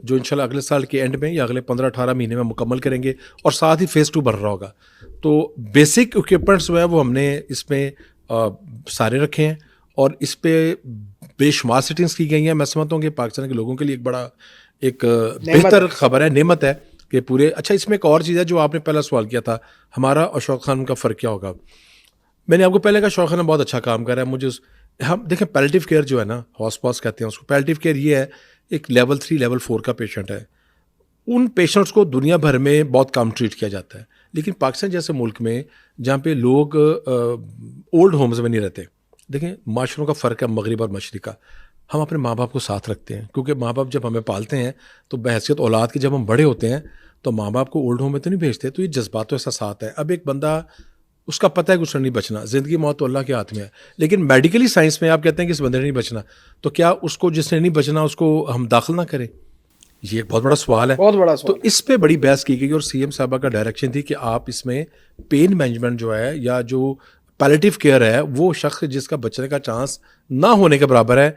جو انشاءاللہ اگلے سال کے اینڈ میں یا اگلے 15-18 مہینے میں مکمل کریں گے, اور ساتھ ہی فیز 2 بن رہا ہوگا. تو بیسک اکوپمنٹس جو ہے وہ ہم نے اس میں سارے رکھے ہیں, اور اس پہ بے شمار سیٹنگس کی گئی ہیں. میں سمجھتا ہوں کہ پاکستان کے لوگوں کے لیے ایک بڑا ایک بہتر خبر ہے, نعمت ہے کہ پورے. اچھا, اس میں ایک اور چیز ہے جو آپ نے پہلا سوال کیا تھا, ہمارا اور شوق خانم کا فرق کیا ہوگا. میں نے آپ کو پہلے کہا شوق خانم بہت اچھا کام کر رہا ہے. مجھے ہم دیکھیں پیلیٹیو کیئر جو ہے نا, ہاسپاس کہتے ہیں اس کو, پیلیٹیو کیئر یہ ہے ایک لیول 3 لیول 4 کا پیشنٹ ہے. ان پیشنٹس کو دنیا بھر میں بہت کم ٹریٹ کیا جاتا ہے, لیکن پاکستان جیسے ملک میں جہاں پہ لوگ اولڈ ہومز میں نہیں رہتے. دیکھیں معاشروں کا فرق ہے مغرب اور مشرق کا. ہم اپنے ماں باپ کو ساتھ رکھتے ہیں, کیونکہ ماں باپ جب ہمیں پالتے ہیں تو بحیثیت اولاد کے جب ہم بڑے ہوتے ہیں تو ماں باپ کو اولڈ ہوم میں تو نہیں بھیجتے. تو یہ جذبات و احساسات ہے. اب ایک بندہ, اس کا پتہ ہے کہ اس نے نہیں بچنا, زندگی موت تو اللہ کے ہاتھ میں ہے, لیکن میڈیکلی سائنس میں آپ کہتے ہیں کہ اس بندے نے نہیں بچنا, تو کیا اس کو جس نے نہیں بچنا اس کو ہم داخل نہ کریں؟ یہ ایک بہت بڑا سوال ہے, بہت بڑا سوال. تو اس پہ بڑی بحث کی گئی, اور سی ایم صاحبہ کا ڈائریکشن تھی کہ آپ اس میں پین مینجمنٹ جو ہے یا جو پیلیٹیو کیئر ہے, وہ شخص جس کا بچنے کا چانس نہ ہونے کے برابر ہے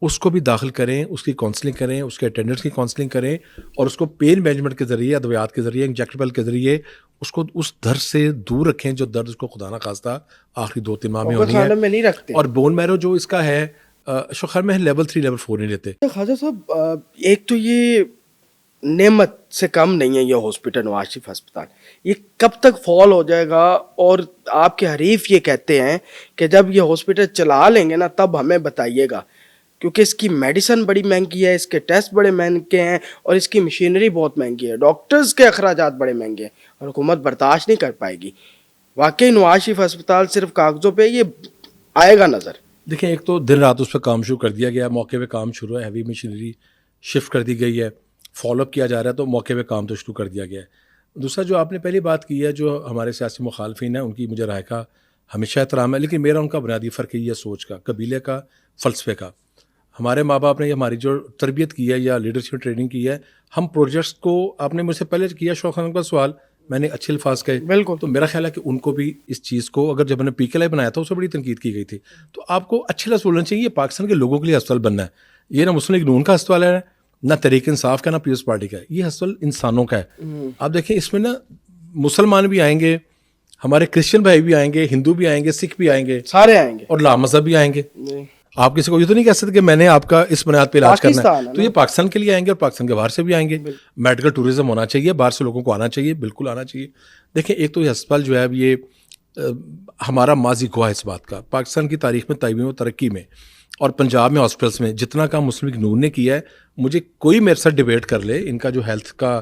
اس کو بھی داخل کریں, اس کی کاؤنسلنگ کریں, اس کے اٹینڈنٹس کی کاؤنسلنگ کریں, اور اس کو پین مینجمنٹ کے ذریعے, ادویات کے ذریعے, انجیکٹیبل کے ذریعے اس کو اس درد سے دور رکھیں جو درد اس کو خدا نہ خواستہ آخری 2-3 ماہ میں ہونی ہے. میں نہیں رکھتے. اور بون میرو جو اس کا ہے شوخر میں لیول 3 لیول 4 نہیں لیتے. خواجہ صاحب, ایک تو یہ نعمت سے کم نہیں ہے یہ ہاسپٹل, نواز شریف ہسپتال, یہ کب تک فال ہو جائے گا؟ اور آپ کے حریف یہ کہتے ہیں کہ جب یہ ہاسپٹل چلا لیں گے نا تب ہمیں بتائیے گا, کیونکہ اس کی میڈیسن بڑی مہنگی ہے, اس کے ٹیسٹ بڑے مہنگے ہیں, اور اس کی مشینری بہت مہنگی ہے, ڈاکٹرز کے اخراجات بڑے مہنگے ہیں, اور حکومت برداشت نہیں کر پائے گی. واقعی نواز شریف ہسپتال صرف کاغذوں پہ یہ آئے گا نظر؟ دیکھیں, ایک تو دن رات اس پہ کام شروع کر دیا گیا, موقع پہ کام شروع ہے, ہیوی مشینری شفٹ کر دی گئی ہے, فالو اپ کیا جا رہا ہے, تو موقع پہ کام تو شروع کر دیا گیا ہے. دوسرا جو آپ نے پہلی بات کی ہے, جو ہمارے سیاسی مخالفین ہیں ان کی مجھے رائے کا ہمیشہ احترام ہے, لیکن میرا ان کا بنیادی فرق یہ ہے سوچ کا, قبیلے کا, فلسفے کا. ہمارے ماں باپ نے ہماری جو تربیت کی ہے یا لیڈرشپ ٹریننگ کی ہے, ہم پروجیکٹس کو, آپ نے مجھ سے پہلے کیا شوق خانم کا سوال, میں نے اچھے الفاظ کہے, بالکل, تو میرا خیال ہے کہ ان کو بھی اس چیز کو, اگر جب میں نے پی کے لائی بنایا تھا اس سے بڑی تنقید کی گئی تھی, تو آپ کو اچھے لفظ بولنا چاہیے. یہ پاکستان کے لوگوں کے لیے ہسپتال بننا ہے, یہ نہ مسلم لیگ نون کا ہسپتال ہے, نہ تحریک انصاف کا, نہ پیپلز پارٹی کا ہے, یہ ہسپتال انسانوں کا ہے. آپ دیکھیں اس میں نا مسلمان بھی آئیں گے, ہمارے کرسچن بھائی بھی آئیں گے, ہندو بھی آئیں گے, سکھ بھی آئیں گے, سارے آئیں گے, اور لامذہب بھی آئیں گے. آپ کسی کو یہ تو نہیں کہہ سکتے کہ میں نے آپ کا اس بنیاد پہ علاج کرنا ہے, تو یہ پاکستان کے لیے آئیں گے اور پاکستان کے باہر سے بھی آئیں گے. میڈیکل ٹوریزم ہونا چاہیے, باہر سے لوگوں کو آنا چاہیے, بالکل آنا چاہیے. دیکھیں ایک تو یہ ہسپتال جو ہے یہ ہمارا ماضی گواہ ہے اس بات کا, پاکستان کی تاریخ میں تعلیم و ترقی میں اور پنجاب میں ہاسپٹلس میں جتنا کام مسلم لیگ نون نے کیا ہے, مجھے کوئی میرے ساتھ ڈبیٹ کر لے, ان کا جو ہیلتھ کا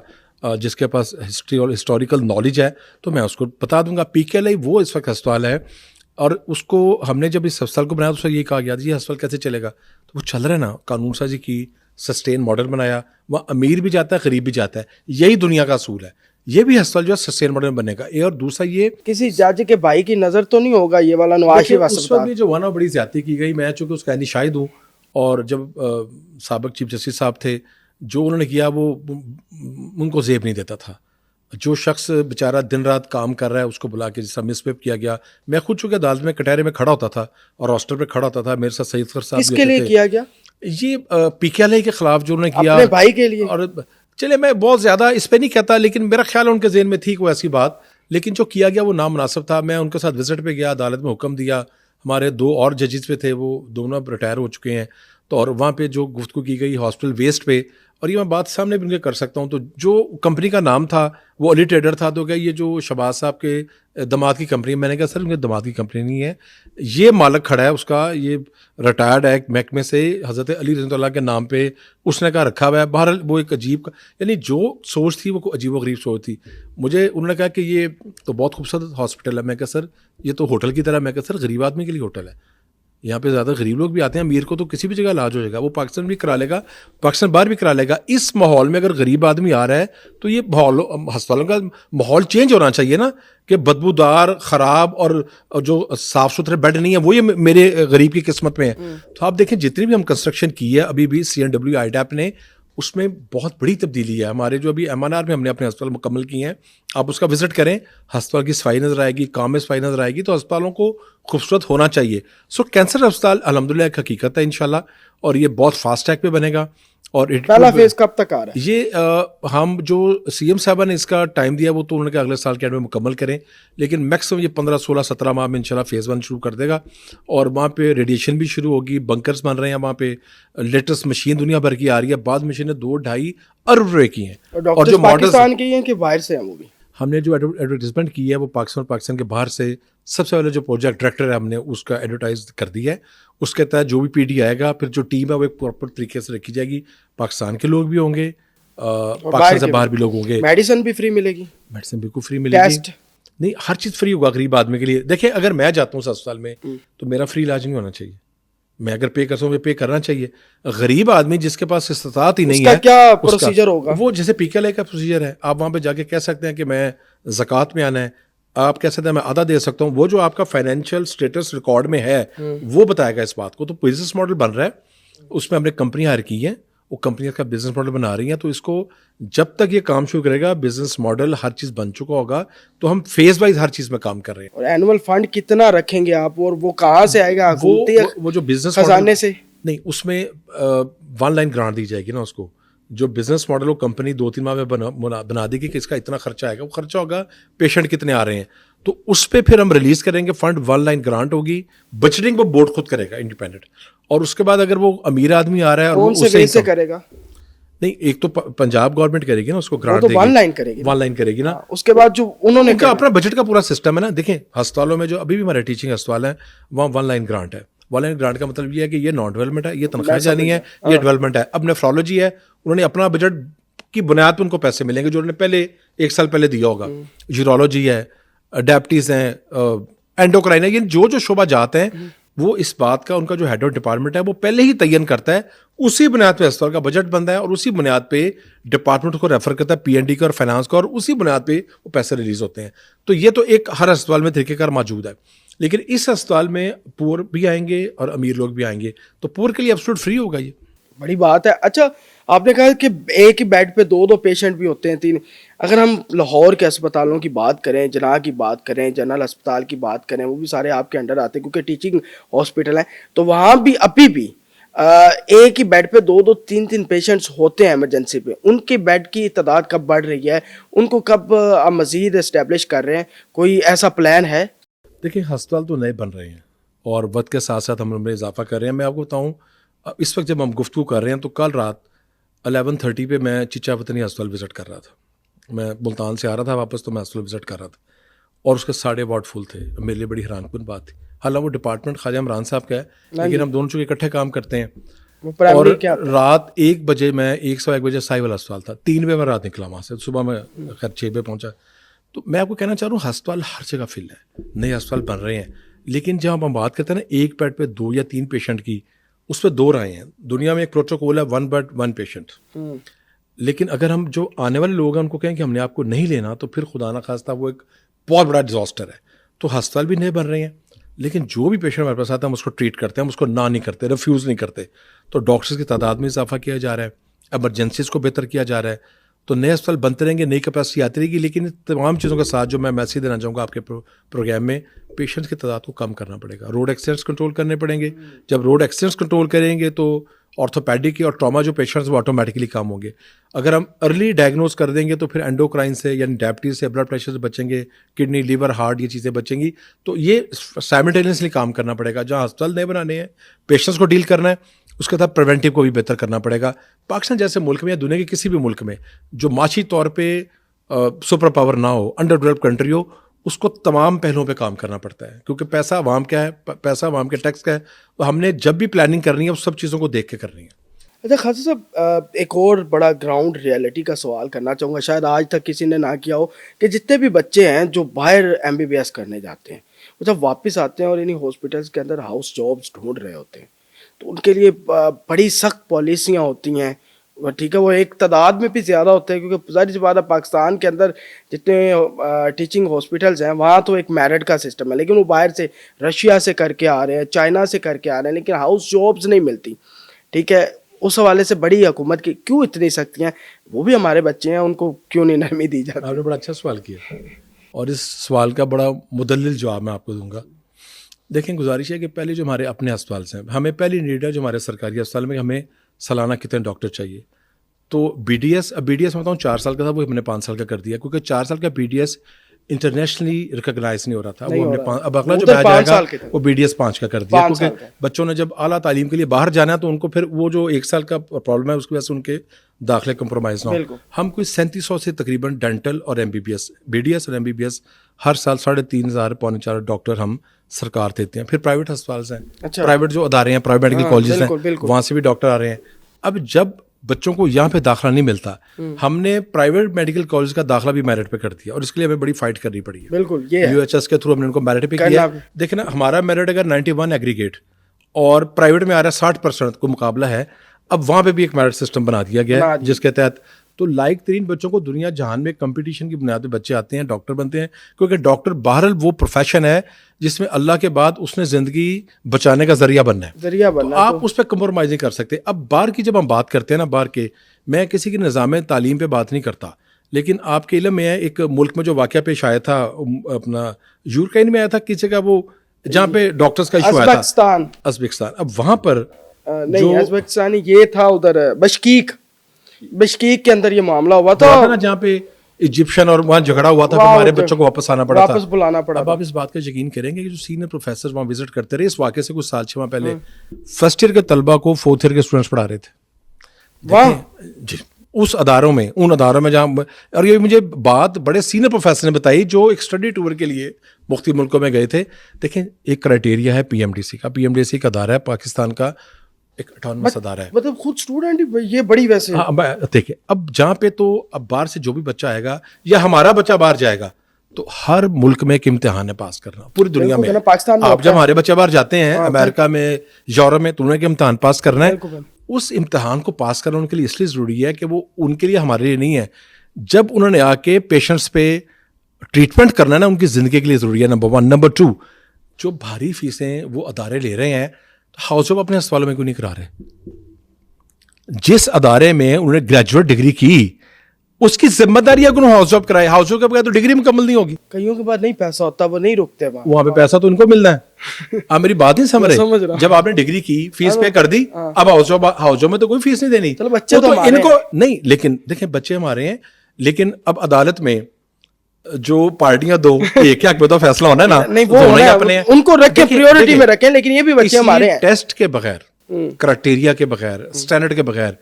جس کے پاس ہسٹری اور ہسٹوریکل نالج ہے تو میں اس کو بتا دوں گا. پی کے ایل آئی وہ اس وقت ہسپتال ہے, اور اس کو ہم نے جب اس ہسپتال کو بنایا تو اس وقت یہ کہا گیا یہ ہسپتال کیسے چلے گا, تو وہ چل رہا ہے نا, قانون سازی کی, سسٹین ماڈل بنایا, وہاں امیر بھی جاتا ہے, غریب بھی جاتا ہے, یہی دنیا کا اصول ہے. یہ بھی ہسپتال جو ہے سسٹین ماڈل بنے گا. اور دوسرا یہ کسی جج کے بھائی کی نظر تو نہیں ہوگا یہ والا نواز شریف اس وقت بھی جو وہاں بڑی زیادتی کی گئی, میں چونکہ اس کا شاہد ہوں, اور جب سابق چیف جسٹس صاحب تھے جو انہوں نے کیا وہ ان کو زیب نہیں دیتا تھا. جو شخص بیچارہ دن رات کام کر رہا ہے اس کو بلا کے جس طرح مسپیپ کیا گیا. میں خود چونکہ عدالت میں کٹہرے میں کھڑا ہوتا تھا اور ہاسٹل پہ کھڑا ہوتا تھا, میرے ساتھ سعید اختر صاحب کس کے لیے کیا گیا یہ پی کے ایل آئی کے خلاف جو انہوں نے کیا اپنے بھائی کے لیے. اور چلے میں بہت زیادہ اس پہ نہیں کہتا, لیکن میرا خیال ہے ان کے ذہن میں تھی کوئی ایسی بات, لیکن جو کیا گیا وہ نامناسب تھا. میں ان کے ساتھ وزٹ پہ گیا, عدالت میں حکم دیا, ہمارے 2 اور ججز پہ تھے وہ دونوں اب ریٹائر ہو چکے ہیں, تو اور وہاں پہ جو گفتگو کی گئی ہاسپٹل ویسٹ پہ, اور یہ میں بات سامنے بھی ان کے کر سکتا ہوں, تو جو کمپنی کا نام تھا وہ علی ٹریڈر تھا, تو کیا یہ جو شہباز صاحب کے دماد کی کمپنی, میں نے کہا سر ان کے دماد کی کمپنی نہیں ہے, یہ مالک کھڑا ہے اس کا, یہ ریٹائرڈ ہے محکمے سے, حضرت علی رضی اللہ کے نام پہ اس نے کہا رکھا ہوا ہے. بہرحال وہ ایک عجیب, یعنی جو سوچ تھی وہ عجیب و غریب سوچ تھی. مجھے انہوں نے کہا کہ یہ تو بہت خوبصورت ہاسپٹل ہے. میں کہا سر یہ تو ہوٹل کی طرح. میں کہا سر غریب آدمی کے لیے ہوٹل ہے, یہاں پہ زیادہ غریب لوگ بھی آتے ہیں, امیر کو تو کسی بھی جگہ علاج ہو جائے گا, وہ پاکستان بھی کرا لے گا, پاکستان باہر بھی کرا لے گا. اس ماحول میں اگر غریب آدمی آ رہا ہے تو یہ ہسپتالوں کا ماحول چینج ہونا چاہیے نا, کہ بدبودار, خراب اور جو صاف ستھرے بیڈ نہیں ہیں وہ یہ میرے غریب کی قسمت میں ہے. تو آپ دیکھیں جتنی بھی ہم کنسٹرکشن کی ہے ابھی بھی سی این ڈبلیو آئی ڈیپ نے, اس میں بہت بڑی تبدیلی ہے. ہمارے جو ابھی ایم این آر میں ہم نے اپنے ہسپتال مکمل کیے ہیں, آپ اس کا وزٹ کریں, ہسپتال کی صفائی نظر آئے گی, کام میں صفائی نظر آئے گی, تو ہسپتالوں کو خوبصورت ہونا چاہیے. سو کینسر ہسپتال الحمدللہ ایک حقیقت ہے انشاءاللہ, اور یہ بہت فاسٹ ٹریک پہ بنے گا. اور پہلا فیز کب تک آ رہا ہے؟ یہ ہم جو سی ایم صاحبہ نے اس کا ٹائم دیا وہ تو انہوں نے کہا اگلے سال کے اینڈ میں مکمل کریں، لیکن میکسیمم یہ 15 16 17 ماہ میں انشاءاللہ فیز 1 شروع کر دے گا. اور وہاں پہ ریڈیشن بھی شروع ہوگی، بنکرز بن رہے ہیں وہاں پہ، لیٹسٹ مشین دنیا بھر کی آ رہی ہے، بعض مشینیں 2-2.5 ارب روپے کی ہیں. اور ڈاکٹر پاکستان کے ہیں کہ باہر سے ہیں وہ بھی؟ ہم نے جو ایڈورٹیزمنٹ کی ہے وہ پاکستان اور پاکستان کے باہر سے سب سے پہلے جو پروجیکٹ ڈائریکٹر ہے ہم نے اس کا ایڈورٹائز کر دیا ہے. اس کے تحت جو بھی پی ڈی آئے گا، پھر جو ٹیم ہے وہ ایک پراپر طریقے سے رکھی جائے گی. پاکستان کے لوگ بھی ہوں گے، پاکستان سے باہر بھی لوگ ہوں گے. میڈیسن بھی فری ملے گی؟ میڈیسن بالکل فری ملے گی. نہیں، ہر چیز فری ہوگا غریب آدمی کے لیے. دیکھیں اگر میں جاتا ہوں اسپتال میں تو میرا فری علاج نہیں ہونا چاہیے. میں اگر پے کرتا ہوں پے کرنا چاہیے. غریب آدمی جس کے پاس استطاعت ہی نہیں ہے، کیا پروسیجر ہوگا؟ وہ جیسے پی کے ایل کا پروسیجر ہے، آپ وہاں پہ جا کے کہہ سکتے ہیں کہ میں زکوٰۃ میں آنا ہے، آپ کہہ سکتے ہیں میں آدھا دے سکتا ہوں. وہ جو آپ کا فائنینشیل اسٹیٹس ریکارڈ میں ہے وہ بتائے گا اس بات کو. تو بزنس ماڈل بن رہا ہے، اس میں ہم نے کمپنی ہائر کی ہے، وہ کمپنیاں کا بزنس ماڈل بنا رہی ہیں. تو اس کو جب تک یہ کام شروع کرے گا بزنس ماڈل ہر چیز بن چکا ہوگا. تو ہم فیز وائز ہر چیز میں کام کر رہے ہیں. اور اینول فنڈ کتنا رکھیں گے آپ، اور وہ کہاں سے آئے گا؟ وہ جو بزنس خزانے سے نہیں، اس میں 1 لائن گرانٹ دی جائے گی نا. اس کو جو بزنس ماڈل وہ کمپنی 2-3 ماہ میں بنا دے گی کہ اس کا اتنا خرچہ آئے گا. وہ خرچہ ہوگا پیشنٹ کتنے آ رہے ہیں، تو اس پہ پھر ہم ریلیز کریں گے فنڈ. 1 لائن گرانٹ ہوگی، بجٹنگ وہ بورڈ خود کرے گا انڈیپینڈنٹ. اور اس کے بعد اگر وہ امیر آدمی آ رہا ہے اور کون سے وے سے کرے گا؟ نہیں، ایک تو پنجاب گورنمنٹ کرے گی نا، اس کو گرانٹ دے گی. 1 لائن کرے گی، 1 لائن کرے گی نا. اس کے بعد جو انہوں نے اپنا بجٹ کا پورا سسٹم ہے نا. دیکھیں ہسپتالوں میں جو ابھی بھی ہمارے ٹیچنگ ہسپتال ہیں وہاں 1 لائن گرانٹ ہے. 1 لائن گرانٹ کا مطلب یہ ہے کہ یہ نان ڈیولپمنٹ ہے، یہ تنخواہ جانی ہے، یہ ڈیولپمنٹ ہے. اب نیفرولوجی ہے، انہوں نے اپنا بجٹ کی بنیاد پہ ان کو پیسے ملیں گے جو انہوں نے پہلے 1 سال پہلے دیا ہوگا. یورولوجی ہے، ڈائبٹیز ہیں، اینڈوکرائن ہے، یہ جو شعبہ جات ہیں وہ اس بات کا ان کا جو ہیڈ آف ڈپارٹمنٹ ہے وہ پہلے ہی تعین کرتا ہے. اسی بنیاد پہ اسپتال کا بجٹ بنتا ہے اور اسی بنیاد پہ ڈپارٹمنٹ کو ریفر کرتا ہے پی این ڈی کا اور فائنانس کا، اور اسی بنیاد پہ وہ پیسے ریلیز ہوتے ہیں. تو یہ تو ایک ہر اسپتال میں طریقہ کار موجود ہے. لیکن اس اسپتال میں پور بھی آئیں گے اور امیر لوگ بھی آئیں گے، تو پور کے لیے ایبسولوٹ فری ہوگا. یہ بڑی بات ہے. اچھا آپ نے کہا کہ ایک ہی بیڈ پہ 2 پیشنٹ بھی ہوتے ہیں، 3. اگر ہم لاہور کے اسپتالوں کی بات کریں، جناح کی بات کریں، جنرل اسپتال کی بات کریں، وہ بھی سارے آپ کے انڈر آتے ہیں کیونکہ ٹیچنگ ہاسپٹل ہیں. تو وہاں بھی ابھی بھی ایک ہی بیڈ پہ 2 3 پیشنٹس ہوتے ہیں ایمرجنسی پہ. ان کی بیڈ کی تعداد کب بڑھ رہی ہے؟ ان کو کب آپ مزید اسٹیبلش کر رہے ہیں؟ کوئی ایسا پلان ہے؟ دیکھیں ہسپتال تو نئے بن رہے ہیں اور وقت کے ساتھ ساتھ ہم ان میں اضافہ کر رہے ہیں. میں آپ کو بتاؤں اس وقت جب ہم گفتگو کر رہے ہیں تو کل رات 11:30 پہ میں چچا وطنی ہسپتال وزٹ کر رہا تھا. میں ملتان سے آ رہا تھا واپس، تو میں ہسپتال وزٹ کر رہا تھا اور اس کے 7.5 وارڈ فل تھے. میرے لیے بڑی حیران کن بات تھی. حالانکہ وہ ڈپارٹمنٹ خواجہ عمران صاحب کا ہے، لیکن ہم دونوں چونکہ اکٹھے کام کرتے ہیں. اور رات 1 بجے میں 1:15 بجے سائی والا ہسپتال تھا، 3 بجے میں رات نکلا وہاں سے. صبح میں خیر 6 بجے پہنچا. تو میں آپ کو کہنا چاہ رہا ہوں ہسپتال ہر جگہ فل ہے، نئے ہسپتال بن رہے ہیں. لیکن جب ہم بات کرتے ہیں نا ایک بیڈ پہ 2 یا 3 پیشنٹ کی، اس پہ 2 رائے ہیں. دنیا میں ایک پروٹوکول ہے 1 بیڈ 1 پیشنٹ. لیکن اگر ہم جو آنے والے لوگ ہیں ان کو کہیں کہ ہم نے آپ کو نہیں لینا، تو پھر خدا نہ خواستہ وہ ایک بہت بڑا ڈیزاسٹر ہے. تو ہسپتال بھی نئے بن رہے ہیں، لیکن جو بھی پیشنٹ ہمارے پاس آتا ہے ہم اس کو ٹریٹ کرتے ہیں، ہم اس کو نہ نہیں کرتے، ریفیوز نہیں کرتے. تو ڈاکٹرز کی تعداد میں اضافہ کیا جا رہا ہے، ایمرجنسیز کو بہتر کیا جا رہا ہے. تو نئے ہسپتال بنتے رہیں گے، نئی کیپیسٹی آتی رہے گی. لیکن تمام چیزوں کے ساتھ جو میں میسیج دینا چاہوں گا آپ کے پروگرام میں، پیشنٹس کی تعداد کو کم کرنا پڑے گا. روڈ ایکسیڈنٹس کنٹرول کرنے پڑیں گے. جب روڈ ایکسیڈنٹس کنٹرول کریں گے تو آرتھوپیڈک اور ٹراما جو پیشنٹس وہ آٹومیٹکلی کم ہوں گے. اگر ہم ارلی ڈائگنوز کر دیں گے تو پھر اینڈوکرائن سے یعنی ڈائبٹیز سے، بلڈ پریشر سے بچیں گے، کڈنی، لیور، ہارٹ یہ چیزیں بچیں گی. تو یہ سائملٹینیسلی کام کرنا پڑے گا. جہاں ہسپتال نئے بنانے ہیں، پیشنٹس کو ڈیل کرنا ہے، اس کے ساتھ پریونٹیو کو بھی بہتر کرنا پڑے گا. پاکستان جیسے ملک میں یا دنیا کے کسی بھی ملک میں جو معاشی طور پہ سپر پاور نہ ہو، انڈر ڈیولپ کنٹری ہو، اس کو تمام پہلوؤں پہ کام کرنا پڑتا ہے. کیونکہ پیسہ عوام کا ہے، پیسہ عوام کے ٹیکس کا ہے. تو ہم نے جب بھی پلاننگ کرنی ہے اس سب چیزوں کو دیکھ کے کرنی ہے. اچھا خاصا صاحب، ایک اور بڑا گراؤنڈ ریئلٹی کا سوال کرنا چاہوں گا، شاید آج تک کسی نے نہ کیا ہو، کہ جتنے بھی بچے ہیں جو باہر MBBS کرنے جاتے ہیں، وہ جب واپس آتے ہیں اور انہیں ہاسپٹلس کے اندر ہاؤس جابس ڈھونڈ رہے ہوتے ہیں، تو ان کے لیے بڑی سخت پالیسیاں ہوتی ہیں. ٹھیک ہے، وہ ایک تعداد میں بھی زیادہ ہوتے ہیں کیونکہ ظاہر سی بات ہے پاکستان کے اندر جتنے ٹیچنگ ہاسپٹلس ہیں وہاں تو ایک میرٹ کا سسٹم ہے، لیکن وہ باہر سے رشیا سے کر کے آ رہے ہیں، چائنا سے کر کے آ رہے ہیں، لیکن ہاؤس جابس نہیں ملتی. ٹھیک ہے، اس حوالے سے بڑی حکومت کی کیوں اتنی سختیاں؟ وہ بھی ہمارے بچے ہیں، ان کو کیوں نہیں نرمی دی جاتی؟ آپ نے بڑا اچھا سوال کیا اور اس سوال کا بڑا مدلل جواب میں آپ کو دوں گا. دیکھیں گزارش ہے کہ پہلے جو ہمارے اپنے ہسپتال ہیں، ہمیں پہلی نیڈ ہے جو ہمارے سرکاری ہسپتال میں ہمیں سالانہ کتنے ڈاکٹر چاہیے. تو بی ڈی ایس میں بتاؤں 4 سال کا تھا, وہ ہم نے 5 سال کا کر دیا, کیونکہ 4 سال کا B D S internationally recognise نہیں ہو رہا تھا. وہ ہم نے اب اگلا جو بیچ آئے گا وہ بی ڈی ایس 5 کا کر دیا, کیونکہ بچوں نے جب اعلیٰ تعلیم کے لیے باہر جانا ہے تو ان کو پھر وہ جو 1 سال کا پرابلم ہے اس کی وجہ سے ان کے داخلے کمپرومائز نہ ہو. ہم کوئی 3700 سے تقریباً ڈینٹل اور M B B S, B D S اور ایم بی بی ایس ہر سال 3500 پونے 4 ڈاکٹر ہم سرکار دیتے ہیں. پھر پرائیویٹ ہسپتال ہیں, پرائیویٹ جو ادارے ہیں, پرائیویٹ میڈیکل کالجز ہیں, وہاں سے بھی ڈاکٹر آ رہے ہیں. اب جب بچوں کو یہاں پہ داخلہ نہیں ملتا, ہم نے پرائیویٹ میڈیکل کالج کا داخلہ بھی میرٹ پہ کر دیا, اور اس کے لیے ہمیں بڑی فائٹ کرنی پڑی ہے. بالکل, یو ایچ ایس کے تھرو ہم نے ان کو میرٹ پہ کیا. دیکھیں نا, ہمارا میرٹ اگر 91 ایگریگیٹ اور پرائیویٹ میں آ رہا ہے 60% کو مقابلہ ہے, اب وہاں پہ بھی ایک میرٹ سسٹم بنا دیا گیا ہے جس کے تحت تو لائق ترین بچوں کو دنیا جہان میں کمپٹیشن کی بنیاد پہ بچے آتے ہیں, ڈاکٹر بنتے ہیں, کیونکہ ڈاکٹر بہرحال وہ پروفیشن ہے جس میں اللہ کے بعد اس نے زندگی بچانے کا ذریعہ بننا ہے. تو آپ اس پہ کمپرومائز نہیں کر سکتے. اب باہر کی جب ہم بات کرتے ہیں نا, باہر کے, میں کسی کے نظام تعلیم پہ بات نہیں کرتا, لیکن آپ کے علم میں ہے ایک ملک میں جو واقعہ پیش آیا تھا, اپنا یورکرین میں آیا تھا کسی کا, وہ جہاں پہ ڈاکٹرز کا ایشو آیا تھا, ازبکستان. اب وہاں پر نہیں, ازبکستان یہ تھا, ادھر بشکیک کے اندر یہ معاملہ ہوا تھا نا, جہاں پہ ایجپشین اور وہاں جھگڑا ہوا تھا, ہمارے بچوں کو واپس آنا پڑا تھا, واپس بلانا پڑا. اب آپ اس بات کا یقین کریں گے کہ جو سینئر پروفیسر وہاں وزٹ کرتے رہے, اس واقعے سے کچھ سال 6 ماہ پہلے فرسٹ ایئر کے طلبہ کو 4th ایئر کے اسٹوڈنٹس پڑھا رہے تھے جی, اس اداروں میں, ان اداروں میں جہاں, اور یہ مجھے بات بڑے سینئر پروفیسر نے بتائی جو ایک اسٹڈی ٹور کے لیے مختلف ملکوں میں گئے تھے. دیکھیں, ایک کرائٹیریا ہے پی ایم ڈی سی کا. پی ایم ڈی سی کا ادارہ ہے پاکستان کا, ایک اٹانومس ادارہ ہے, مطلب خود اسٹوڈنٹ یہ بڑی ویسے. ہاں دیکھیں, اب جہاں پہ تو اب باہر سے جو بھی بچہ آئے گا یا ہمارا بچہ باہر جائے گا, تو ہر ملک میں ایک امتحان ہے پاس کرنا, پوری دنیا میں. آپ جب ہمارے بچے باہر جاتے ہیں, امریکہ میں, یورپ میں, تو انہیں کے امتحان پاس کرنا ہے. اس امتحان کو پاس کرنا ان کے لیے اس لیے ضروری ہے کہ وہ ان کے لیے, ہمارے لیے نہیں ہے. جب انہوں نے آ کے پیشنٹس پہ ٹریٹمنٹ کرنا ہے نا, ان کی زندگی کے لیے ضروری ہے, نمبر 1. نمبر 2, جو بھاری فیسیں وہ ادارے لے رہے ہیں, ہاؤس جاب اپنے ہسپتالوں میں کیوں نہیں کرا رہے؟ جس ادارے میں انہوں نے گریجویٹ ڈگری کی, اس کی ذمہ داری ہے کہ انہوں ہاؤس جاب کرائے. ہاؤس جاب کے بغیر تو ڈگری مکمل نہیں ہوگی. کئیوں کے بعد نہیں پیسہ ہوتا, وہ نہیں رکتے وہاں پہ. پیسہ تو ان کو ملنا ہے. آپ میری بات نہیں سمجھ رہے؟ جب آپ نے ڈگری کی, فیس پے کر دی, اب ہاؤس جاب میں تو کوئی فیس نہیں دینی. بچے تو ان کو نہیں, لیکن دیکھیں بچے ہمارے ہیں, لیکن اب عدالت میں جو پارٹیاں دو ایک حق پہ تو فیصلہ ہونا ہے نا, ان کو رکھیں, پریورٹی میں رکھیں, لیکن یہ بھی بچے ہمارے ہیں. ٹیسٹ کے بغیر, کرائٹیریا کے بغیر, اسٹینڈرڈ کے بغیر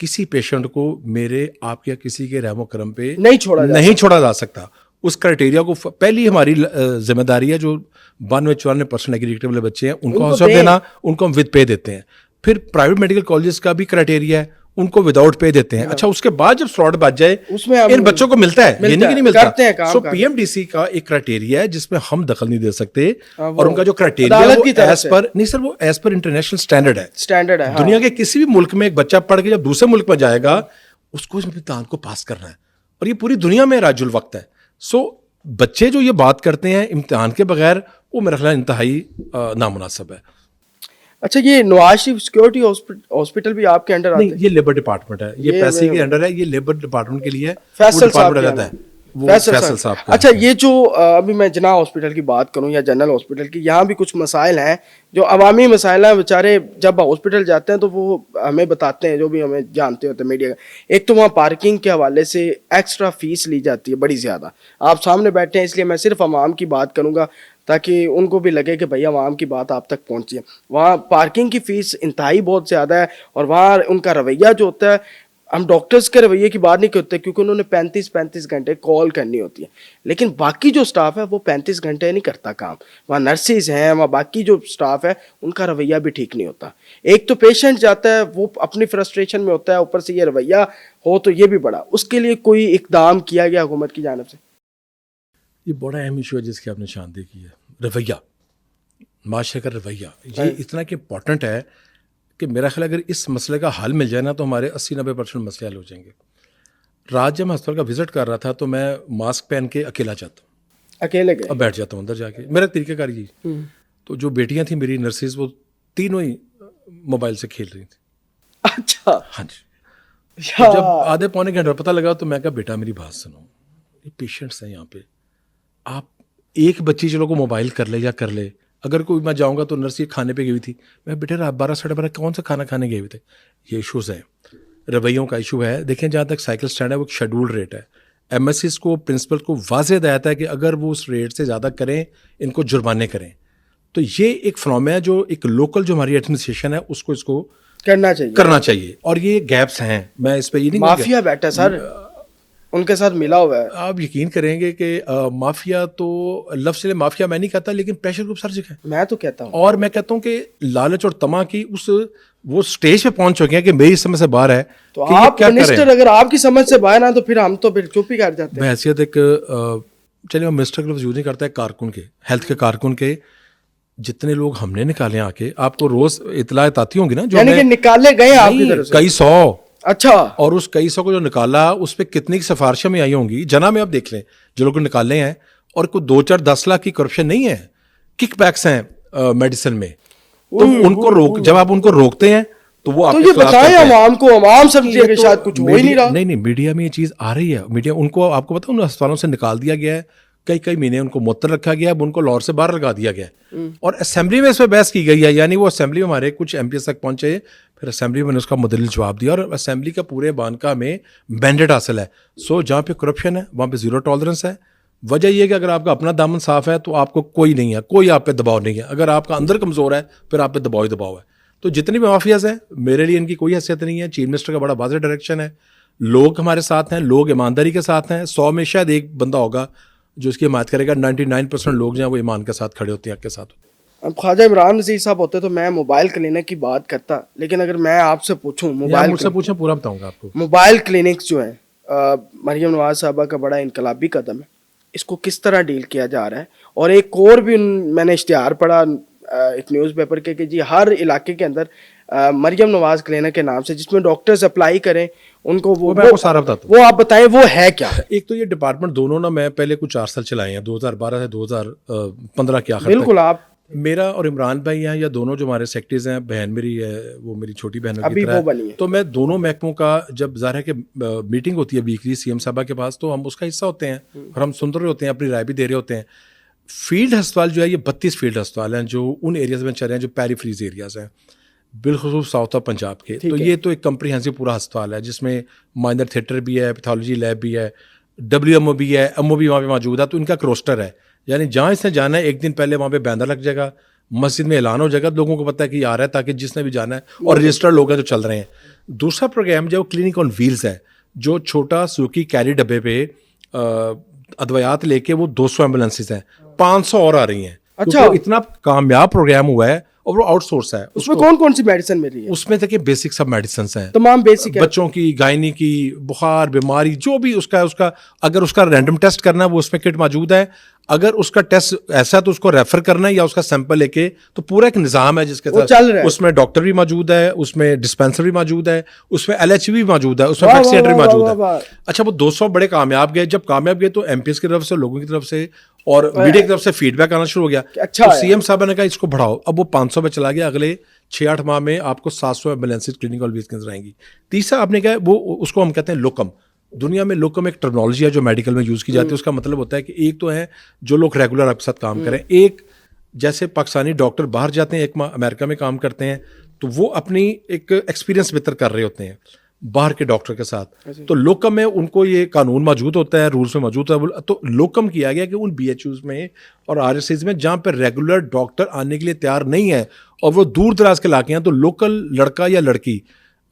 کسی پیشنٹ کو میرے, آپ یا کسی کے رحم و کرم پہ نہیں چھوڑا جا سکتا. اس کرائٹیریا کو پہلی ہماری ذمہ داری ہے. جو 92-94% ایگریگیٹ والے بچے ہیں ان کو ہاؤس جاب دینا, ان کو ہم ود پے دیتے ہیں. پھر پرائیویٹ میڈیکل کالجز کا بھی کرائٹیریا ہے, ان کو وداؤٹ پے دیتے ہیں. اچھا, اس کے بعد جب سلاٹ بچ جائے ان بچوں کو ملتا ہے, یہ نہیں کہ نہیں ملتا. سو پی ایم ڈی سی کا ایک کرائٹیریا ہے جس میں ہم دخل نہیں دے سکتے, اور ان کا جو کرائٹیریا ہے ایز پر نہیں سر, وہ ایز پر انٹرنیشنل اسٹینڈرڈ ہے. دنیا کے کسی بھی ملک میں ایک بچہ پڑھ کے جب دوسرے ملک میں جائے گا, اس کو اس امتحان کو پاس کرنا ہے, اور یہ پوری دنیا میں راج الوقت ہے. سو بچے جو یہ بات کرتے ہیں امتحان کے بغیر, وہ میرا خیال انتہائی نامناسب ہے. اچھا, یہ نواز شریف سیکورٹی ہاسپٹل بھی آپ کے انڈر آتا ہے؟ یہ لیبر ڈپارٹمنٹ ہے, یہ پیسے کے انڈر ہے, یہ لیبر ڈپارٹمنٹ کے لیے فیصل صاحب رہتا ہے. فیصل صاحب. اچھا, یہ جو ابھی میں جناح ہاسپٹل کی بات کروں یا جنرل ہاسپٹل کی, یہاں بھی کچھ مسائل ہیں جو عوامی مسائل ہیں. بیچارے جب ہاسپٹل جاتے ہیں تو وہ ہمیں بتاتے ہیں, جو بھی ہمیں جانتے ہوتے ہیں میڈیا کا. ایک تو وہاں پارکنگ کے حوالے سے ایکسٹرا فیس لی جاتی ہے بڑی زیادہ. آپ سامنے بیٹھے ہیں اس لیے میں صرف عوام کی بات کروں گا تاکہ ان کو بھی لگے کہ بھئی عوام کی بات آپ تک پہنچی ہے. وہاں پارکنگ کی فیس انتہائی بہت زیادہ ہے, اور وہاں ان کا رویہ جو ہوتا ہے, ہم ڈاکٹرز کے رویے کی بات نہیں کرتے کیونکہ انہوں نے 35 گھنٹے کال کرنی ہوتی ہے, لیکن باقی جو سٹاف ہے وہ 35 گھنٹے نہیں کرتا کام. وہاں نرسز ہیں, وہاں باقی جو سٹاف ہے ان کا رویہ بھی ٹھیک نہیں ہوتا. ایک تو پیشنٹ جاتا ہے وہ اپنی فرسٹریشن میں ہوتا ہے, اوپر سے یہ رویہ ہو تو یہ بھی بڑا. اس کے لیے کوئی اقدام کیا گیا حکومت کی جانب سے؟ یہ بڑا اہم ایشو ہے جس کی آپ نے نشاندہی کی ہے, رویہ, معاشرے کا رویہ. یہ اتنا کہ امپورٹنٹ ہے کہ میرا خیال اگر اس مسئلے کا حل مل جائے نا تو ہمارے 80-90% مسئلے حل ہو جائیں گے. رات جب میں ہسپتال کا وزٹ کر رہا تھا تو میں ماسک پہن کے اکیلا جاتا ہوں, اکیلے گئے, اب بیٹھ جاتا ہوں اندر جا کے, میرا طریقہ کار یہی. تو جو بیٹیاں تھیں میری نرسز, وہ تینوں ہی موبائل سے کھیل رہی تھیں. اچھا, ہاں جی. جب آدھے پونے گھنٹے پتہ لگا تو میں کہا بیٹا میری بات سنو, یہ پیشنٹس ہیں یہاں پہ, آپ ایک بچی چلو کو موبائل کر لے یا کر لے, اگر کوئی میں جاؤں گا تو نرس یہ کھانے پہ گئی ہوئی تھی, میں بیٹے رات 12 ساڑھے 12 کون سا کھانا کھانے گئے ہوئے تھے. یہ ایشوز ہیں, رویوں کا ایشو ہے. دیکھیں جہاں تک سائیکل اسٹینڈ ہے وہ ایک شیڈول ریٹ ہے. ایم ایس سیز کو پرنسپل کو واضح ہدایت ہے کہ اگر وہ اس ریٹ سے زیادہ کریں ان کو جرمانے کریں. تو یہ ایک فنومنا ہے جو ایک لوکل جو ہماری ایڈمنسٹریشن ہے اس کو کرنا چاہیے. اور یہ گیپس ہیں, میں اس پہ یہ نہیں, مافیا بیٹھا سر ان کے ساتھ ملا ہوا ہے. آپ یقین کریں گے کہ مافیا تو لفظ سے مافیا میں نہیں کہتا, لیکن پریشر گروپ ہر جگہ ہے. میں تو کہتا ہوں, اور میں کہتا ہوں کہ لالچ اور طمع کی وہ سٹیج پہ پہنچ چکے ہیں کہ میری سمجھ سے باہر ہے. تو آپ منسٹر اگر آپ کی سمجھ سے باہر ہیں تو پھر ہم تو پھر چپ ہی کر جاتے ہیں. بحیثیت ایک چلیے میں منسٹر کا لفظ یوز نہیں کرتا ہے, کارکن کے, ہیلتھ کے کارکن کے, جتنے لوگ ہم نے نکالے آ کے, آپ کو روز اطلاعات آتی ہوں گی نا, جو یعنی کہ نکالے گئے آپ کی طرف سے کئی 100. اچھا, اور اس کئی 100 کو جو نکالا اس پہ کتنی کی سفارشیں میں آئی ہوں گی جناب میں آپ دیکھ لیں جو لوگ نکالے ہیں. اور کوئی 2-4-10 لاکھ کی کرپشن نہیں ہے, کک بیکس ہیں میڈیسن میں. تو ان کو جب آپ ان کو روکتے ہیں تو وہ آپ یہ بتائیں عوام کو, عوام سمجھے کہ شاید کچھ ہو ہی نہیں رہا. نہیں, میڈیا میں یہ چیز آ رہی ہے. میڈیا ان کو, آپ کو پتا ان اسپتالوں سے نکال دیا گیا ہے, کئی مہینے ان کو معطل رکھا گیا, اب ان کو لاہور سے باہر لگا دیا گیا ہے. اور اسمبلی میں اس پہ بحث کی گئی ہے, یعنی وہ اسمبلی میں ہمارے کچھ ایم پی ایس تک پہنچے, پھر اسمبلی میں نے اس کا مدلل جواب دیا, اور اسمبلی کا پورے بانکا میں مینڈیٹ حاصل ہے. سو جہاں پہ کرپشن ہے وہاں پہ زیرو ٹالرنس ہے. وجہ یہ ہے کہ اگر آپ کا اپنا دامن صاف ہے تو آپ کو کوئی نہیں ہے, کوئی آپ پہ دباؤ نہیں ہے. اگر آپ کا اندر کمزور ہے پھر آپ پہ دباؤ ہی دباؤ ہے. تو جتنی بھی مافیاز ہیں میرے لیے ان کی کوئی حیثیت نہیں ہے. چیف منسٹر کا بڑا واضح ڈائریکشن ہے, لوگ ہمارے ساتھ ہیں, لوگ ایمانداری کے ساتھ ہیں. 100 میں شاید ایک بندہ ہوگا جو اس کی حمایت کرے گا, 99% لوگ جو ہیں وہ ایمان کے ساتھ کھڑے ہوتے ہیں, حق کے ساتھ. اب خواجہ عمران نذیر صاحب ہوتے تو میں موبائل کلینک کی بات کرتا, لیکن اگر میں آپ سے پوچھوں موبائل مجھ سے پوچھیں پورا بتاؤں گا آپ کو. موبائل کلینکس جو ہیں, مریم نواز صاحبہ کا بڑا انقلابی قدم ہے, اس کو کس طرح ڈیل کیا جا رہا ہے؟ اور ایک اور بھی میں نے اشتہار پڑھا ایک نیوز پیپر کے کہ جی ہر علاقے کے اندر مریم نواز کلینک کے نام سے جس میں ڈاکٹرز اپلائی کریں ان کو وہ سارا بتاتا ہوں. وہ آپ بتائیں وہ ہے کیا؟ ایک تو یہ ڈپارٹمنٹ دونوں نا میں پہلے کچھ 4 سال چلائے ہیں, 2012 سے 2015 کے آخر تک. بالکل, آپ میرا اور عمران بھائی ہیں یا دونوں جو ہمارے سیکٹریز ہیں, بہن میری ہے وہ میری چھوٹی بہن ابھی وہ بنی ہے, تو میں دونوں محکموں کا جب ظاہر ہے کہ میٹنگ ہوتی ہے ویکلی سی ایم صاحبہ کے پاس, تو ہم اس کا حصہ ہوتے ہیں اور ہم سن رہے ہوتے ہیں, اپنی رائے بھی دے رہے ہوتے ہیں. فیلڈ ہسپتال جو ہے یہ 32 فیلڈ ہسپتال ہیں جو ان ایریاز میں چل رہے ہیں جو پیریفریز ایریاز ہیں, بالخصوص ساؤتھ آف پنجاب کے. تو یہ تو ایک کمپریہنسو پورا ہسپتال ہے جس میں مائنر تھیٹر بھی ہے, پیتھولوجی لیب بھی ہے, WMO بھی ہے, MO بھی وہاں پہ موجود ہے. تو ان کا ایک روسٹر ہے, یعنی جہاں اس نے جانا ہے ایک دن پہلے وہاں پہ بینر لگ جائے گا, مسجد میں اعلان ہو جائے گا, لوگوں کو پتہ ہے کہ یہ آ رہا ہے, تاکہ جس نے بھی جانا ہے, اور رجسٹرڈ لوگ ہیں جو چل رہے ہیں. دوسرا پروگرام جو کلینک آن ویلز ہے, جو چھوٹا سوکی کیری ڈبے پہ ادویات لے کے وہ 200 ایمبولینسز ہیں, 500 اور آ رہی ہیں. اچھا, اتنا کامیاب پروگرام ہوا ہے, اور وہ آؤٹ سورس ہے. اس میں کون سی میڈیسن مل رہی ہے؟ اس میں دیکھیں بیسک سب میڈیسنس ہیں, تمام بیسک, بچوں کی, گائنی کی, بخار, بیماری, جو بھی اس کا اگر اس کا رینڈم ٹیسٹ کرنا ہے وہ اس میں کٹ موجود ہے. اگر اس کا ٹیسٹ ایسا ہے تو اس کو ریفر کرنا ہے یا اس کا سیمپل لے کے, تو پورا ایک نظام ہے جس کے ساتھ اس میں ڈاکٹر بھی موجود ہے, اس میں ڈسپینسر بھی موجود ہے, اس میں LH بھی موجود ہے, اس میں ویکسینیٹر بھی موجود ہے. اچھا, وہ 200 بڑے کامیاب گئے. جب کامیاب گئے تو MPs کی طرف سے, لوگوں کی طرف سے اور میڈیا کی طرف سے فیڈ بیک آنا شروع ہو گیا. تو CM صاحب نے کہا اس کو بڑھاؤ. اب وہ 500 پہ چلا گیا. اگلے 6-8 ماہ میں آپ کو 700 ایمبولینسز کلینکل ویز کے اندر آئیں گی. تیسرا آپ نے کہا وہ اس کو ہم کہتے ہیں لوکم. دنیا میں لوکم ایک ٹرمنالوجی ہے جو میڈیکل میں یوز کی جاتی ہے. اس کا مطلب ہوتا ہے کہ ایک تو ہے جو لوگ ریگولر آپ کے ساتھ کام کریں, ایک جیسے پاکستانی ڈاکٹر باہر جاتے ہیں, ایک ماہ امریکہ میں کام کرتے ہیں, تو وہ اپنی ایک ایکسپیرینس بہتر کر رہے ہوتے ہیں باہر کے ڈاکٹر کے ساتھ. تو لوکم میں ان کو یہ قانون موجود ہوتا ہے, رولز میں موجود ہوتا ہے. تو لوکم کیا گیا کہ ان BHOs میں اور RSCs میں جہاں پہ ریگولر ڈاکٹر آنے کے لیے تیار نہیں ہے اور وہ دور دراز کے علاقے ہیں, تو لوکل لڑکا یا لڑکی,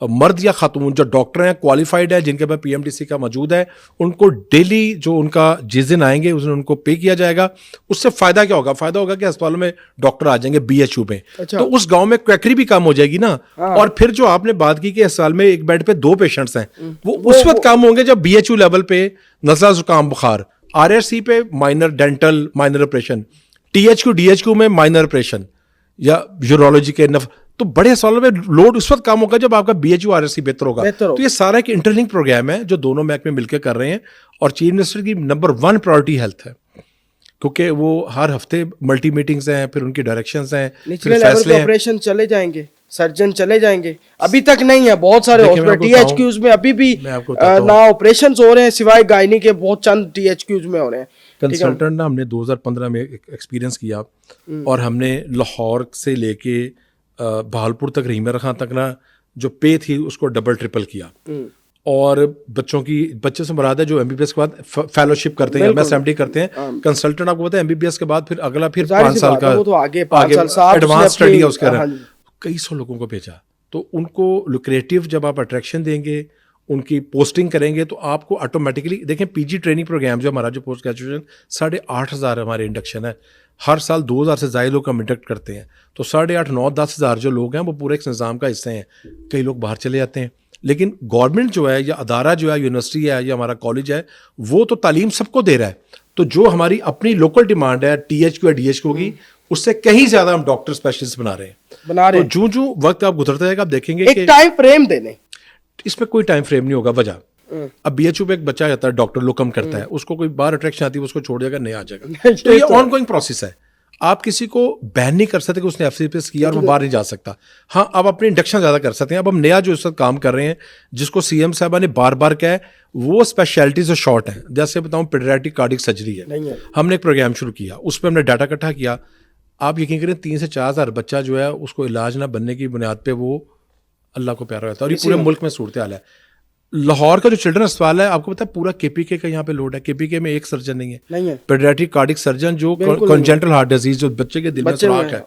مرد یا خاتون جو ڈاکٹر ہیں, کوالیفائڈ ہے, جن کے پاس PMDC کا موجود ہے, ان کو ڈیلی جو ان کا جس دن آئیں گے اس دن ان کو پے کیا جائے گا. اس سے فائدہ کیا ہوگا؟ فائدہ ہوگا کہ اسپتالوں میں ڈاکٹر آ جائیں گے BHO میں. تو اس گاؤں میں کویکری بھی کم ہو جائے گی نا. اور پھر جو آپ نے بات کی کہ اسپتال میں ایک بیڈ پہ 2 پیشنٹس ہیں, وہ اس وقت کام ہوں گے جب BHO لیول پہ نزلہ زکام بخار, RSC پہ minor dental minor operation, DHQ میں مائنر آپریشن یا یورولوجی کے تو بڑے اسپتالوں میں لوڈ اس وقت کام ہوگا جب آپ کا BHO RSC بہتر ہوگا. تو یہ سارا ایک انٹرلنک پروگرام ہے جو دونوں محکمے مل کے کر رہے ہیں. اور چیف منسٹر کی نمبر 1 پرائورٹی ہیلتھ ہے, کیونکہ وہ ہر ہفتے ملٹی میٹنگز ہیں, پھر ان کی ڈائریکشنز ہیں, نچلے لیول کے آپریشن چلے جائیں گے, سرجن چلے جائیں گے. ابھی تک نہیں ہے, بہت سارے ہاسپٹل DHQs میں ابھی بھی نہ آپریشنز ہو رہے ہیں, سوائے گائنی کے بہت چند DHQs میں ہو رہے ہیں. کنسلٹنٹ نا ہم نے 2015 میں ایکسپیرینس کیا اور ہم نے لاہور سے لے کے بہالپور تک رحیم خان تک نا جو پے تھی اس کو ڈبل ٹرپل کیا. اور بچے سے مراد ہے جو ایم بی بی ایس کے بعد فیلوشپ کرتے ہیں ایم ایس ایم ڈی کرتے ہیں. کنسلٹنٹ آپ کو پتا ہے ایم بی بی ایس کے بعد پھر اگلا پھر 5 سال کا ایڈوانس اسٹڈی ہے اس کے اندر. کئی سو لوگوں کو بھیجا. تو ان کو لوکریٹو جب آپ اٹریکشن دیں گے, ان کی پوسٹنگ کریں گے, تو آپ کو آٹومیٹکلی دیکھیں پی جی ٹریننگ پروگرام جو ہمارا جو پوسٹ گریجویشن 8,500 ہمارے انڈکشن ہے. ہر سال 2,000 سے زائد لوگ ہم انڈکٹ کرتے ہیں. تو 8,500 9 10,000 جو لوگ ہیں وہ پورے ایک نظام کا حصہ ہیں. کئی لوگ باہر چلے جاتے ہیں, لیکن گورنمنٹ جو ہے یا ادارہ جو ہے یونیورسٹی ہے یا ہمارا کالج ہے وہ تو تعلیم سب کو دے رہا ہے. تو جو ہماری اپنی لوکل ڈیمانڈ ہے ٹی ایچ کو یا ڈی ایچ کو کی, اس سے کہیں زیادہ ہم ڈاکٹر اسپیشلسٹ بنا رہے ہیں. تو جو وقت آپ گزرتا جائے گا آپ دیکھیں گے کہ ٹائم فریم دینے, اس میں کوئی ٹائم فریم نہیں ہوگا. وجہ اب بی ایچ یو پہ ایک بچہ جاتا ہے ڈاکٹر لوکم کرتا ہے, اس کو کوئی باہر اٹریکشن آتی ہے اس کو چھوڑ جائے گا, نہیں آ جائے گا. تو یہ آن گوئنگ پروسیس ہے. آپ کسی کو بین نہیں کر سکتے کہ اس نے ایف سی پی ایس کیا اور وہ باہر نہیں جا سکتا. ہاں آپ اپنی انڈکشن زیادہ کر سکتے ہیں. اب ہم نیا جو اس وقت کام کر رہے ہیں جس کو سی ایم صاحبہ نے بار بار کہا ہے, وہ اسپیشلٹیز شارٹ ہیں. جیسے بتاؤں پیڈیاٹرک کارڈک سرجری ہے, ہم نے ایک پروگرام شروع کیا, اس پہ ہم نے ڈاٹا اکٹھا کیا. آپ یقین کریں 3 سے 4 ہزار بچہ جو ہے اس کو علاج نہ بننے کی بنیاد پہ وہ اللہ کو پیارا ہوتا ہے. اور یہ پورے ملک میں صورتحال ہے. لاہور کا جو چلڈرن اسپتال ہے آپ کو پتا ہے پورا کے پی کے کا یہاں پہ لوڈ ہے. کے پی کے میں ایک سرجن نہیں ہے, پیڈیاٹرک کارڈک سرجن جو کنجنٹل ہارٹ ڈیزیز جو بچے کے دل میں سوراخ ہے.